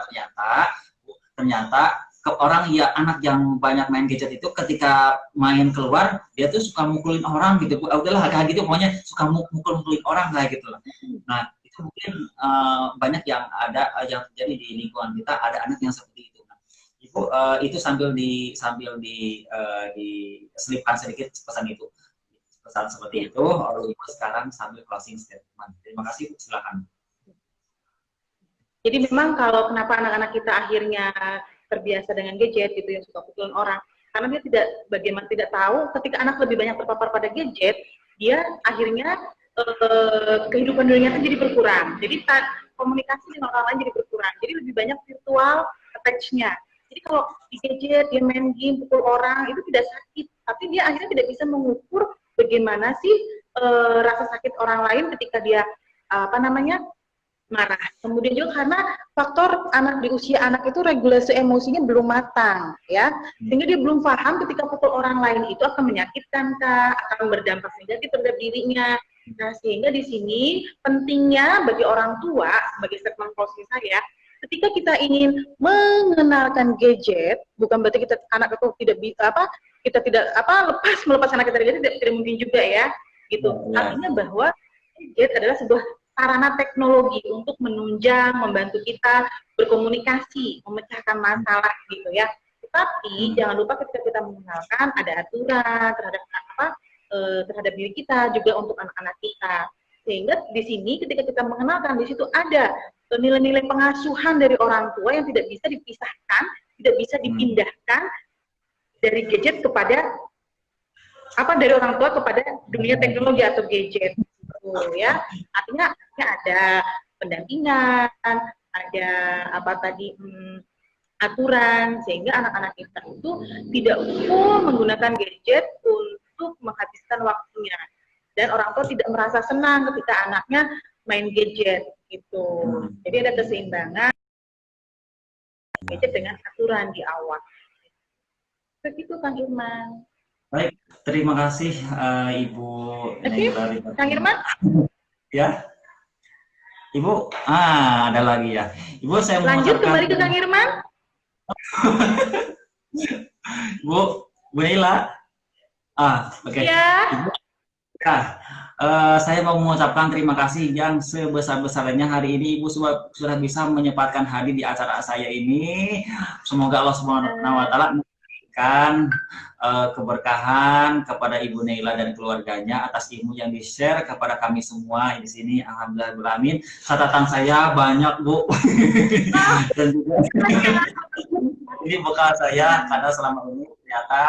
ternyata ke orang ya anak yang banyak main gadget itu ketika main keluar dia tuh suka mukulin orang gitu, udahlah kayak gitu, pokoknya suka mukulin orang kayak gitu lah. Nah itu mungkin banyak yang ada yang terjadi di lingkungan kita, ada anak yang seperti itu. Nah, Ibu itu sambil diselipkan sedikit pesan itu, pesan seperti itu. Lalu Ibu sekarang sambil closing statement. Terima kasih, silakan. Jadi memang kalau kenapa anak-anak kita akhirnya terbiasa dengan gadget gitu yang suka pukulin orang, karena dia tidak tahu ketika anak lebih banyak terpapar pada gadget, dia akhirnya kehidupan dunianya jadi berkurang. Jadi komunikasi dengan orang lain jadi berkurang. Jadi lebih banyak virtual attach-nya. Jadi kalau di gadget dia main game pukul orang itu tidak sakit, tapi dia akhirnya tidak bisa mengukur bagaimana sih rasa sakit orang lain ketika dia marah. Kemudian juga karena faktor anak di usia anak itu regulasi emosinya belum matang, ya, sehingga dia belum paham ketika pukul orang lain itu akan menyakitkan kah, akan berdampak negatif terhadap dirinya. Nah, sehingga di sini pentingnya bagi orang tua sebagai statement closing saya, ketika kita ingin mengenalkan gadget, bukan berarti anak itu melepas anak kita dari gadget, tidak mungkin juga ya, gitu. Artinya bahwa gadget adalah sebuah sarana teknologi untuk menunjang, membantu kita berkomunikasi, memecahkan masalah gitu ya. Tetapi jangan lupa ketika kita mengenalkan ada aturan terhadap diri kita, juga untuk anak-anak kita. Sehingga di sini ketika kita mengenalkan, di situ ada nilai-nilai pengasuhan dari orang tua yang tidak bisa dipisahkan, tidak bisa dipindahkan dari gadget kepada dari orang tua kepada dunia teknologi atau gadget. Ya, artinya ada pendampingan, ada aturan, sehingga anak-anak kita itu tidak full menggunakan gadget untuk menghabiskan waktunya, dan orang tua tidak merasa senang ketika anaknya main gadget gitu. Jadi ada keseimbangan gadget dengan aturan di awal. Begitu Kang Irman. Baik, terima kasih Ibu Neila. Kang Irman? Ya, Ibu, ada lagi ya. Ibu, saya lanjut kembali ke Kang Irman. Bu Neila. Oke. Ya. Ibu, saya mau mengucapkan terima kasih yang sebesar-besarnya hari ini Ibu sudah bisa menyempatkan hadir di acara saya ini. Semoga Allah Subhanahu wa Ta'ala memberikan keberkahan kepada Ibu Neila dan keluarganya atas ilmu yang di-share kepada kami semua di sini. Alhamdulillah, catatan saya banyak Bu. Dan juga ini bekal saya, karena selama ini ternyata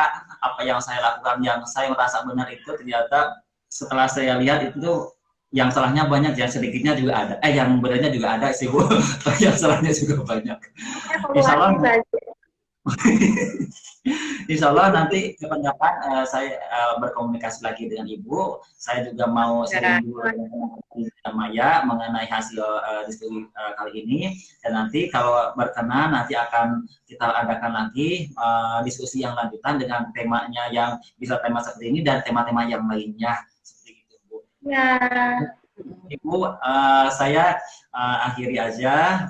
apa yang saya lakukan, yang saya merasa benar itu ternyata setelah saya lihat itu yang salahnya banyak, yang sedikitnya juga ada. Yang benarnya juga ada sih Bu. Yang salahnya juga banyak. Insya Allah nanti kapan-kapan saya berkomunikasi lagi dengan Ibu. Saya juga mau sharing dulu dengan Maya mengenai hasil diskusi kali ini. Dan nanti kalau berkenan nanti akan kita adakan lagi diskusi yang lanjutan dengan temanya yang bisa tema seperti ini dan tema-tema yang lainnya seperti itu Bu. Ya. Ibu, saya akhiri aja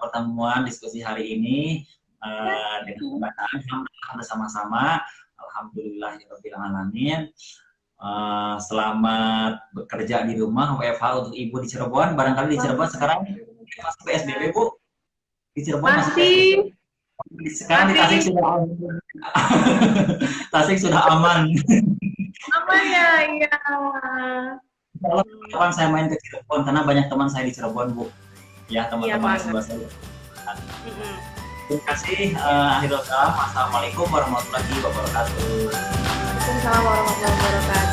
pertemuan diskusi hari ini. Dengan pembahasan bersama-sama. Alhamdulillahirabbil alamin. Selamat bekerja di rumah WFH untuk Ibu di Cirebon. Barangkali di Cirebon sekarang masih PSBB Bu. Di Cirebon masih PSBB. Sekarang di Tasik sudah aman. Tasik sudah aman. Aman ya, iya. Kalau kapan saya main ke Cirebon, karena banyak teman saya di Cirebon Bu. Ya, teman-teman sebelah saya. Terima kasih. Akhirul kalam. Assalamualaikum warahmatullahi wabarakatuh. Waalaikumsalam warahmatullahi wabarakatuh.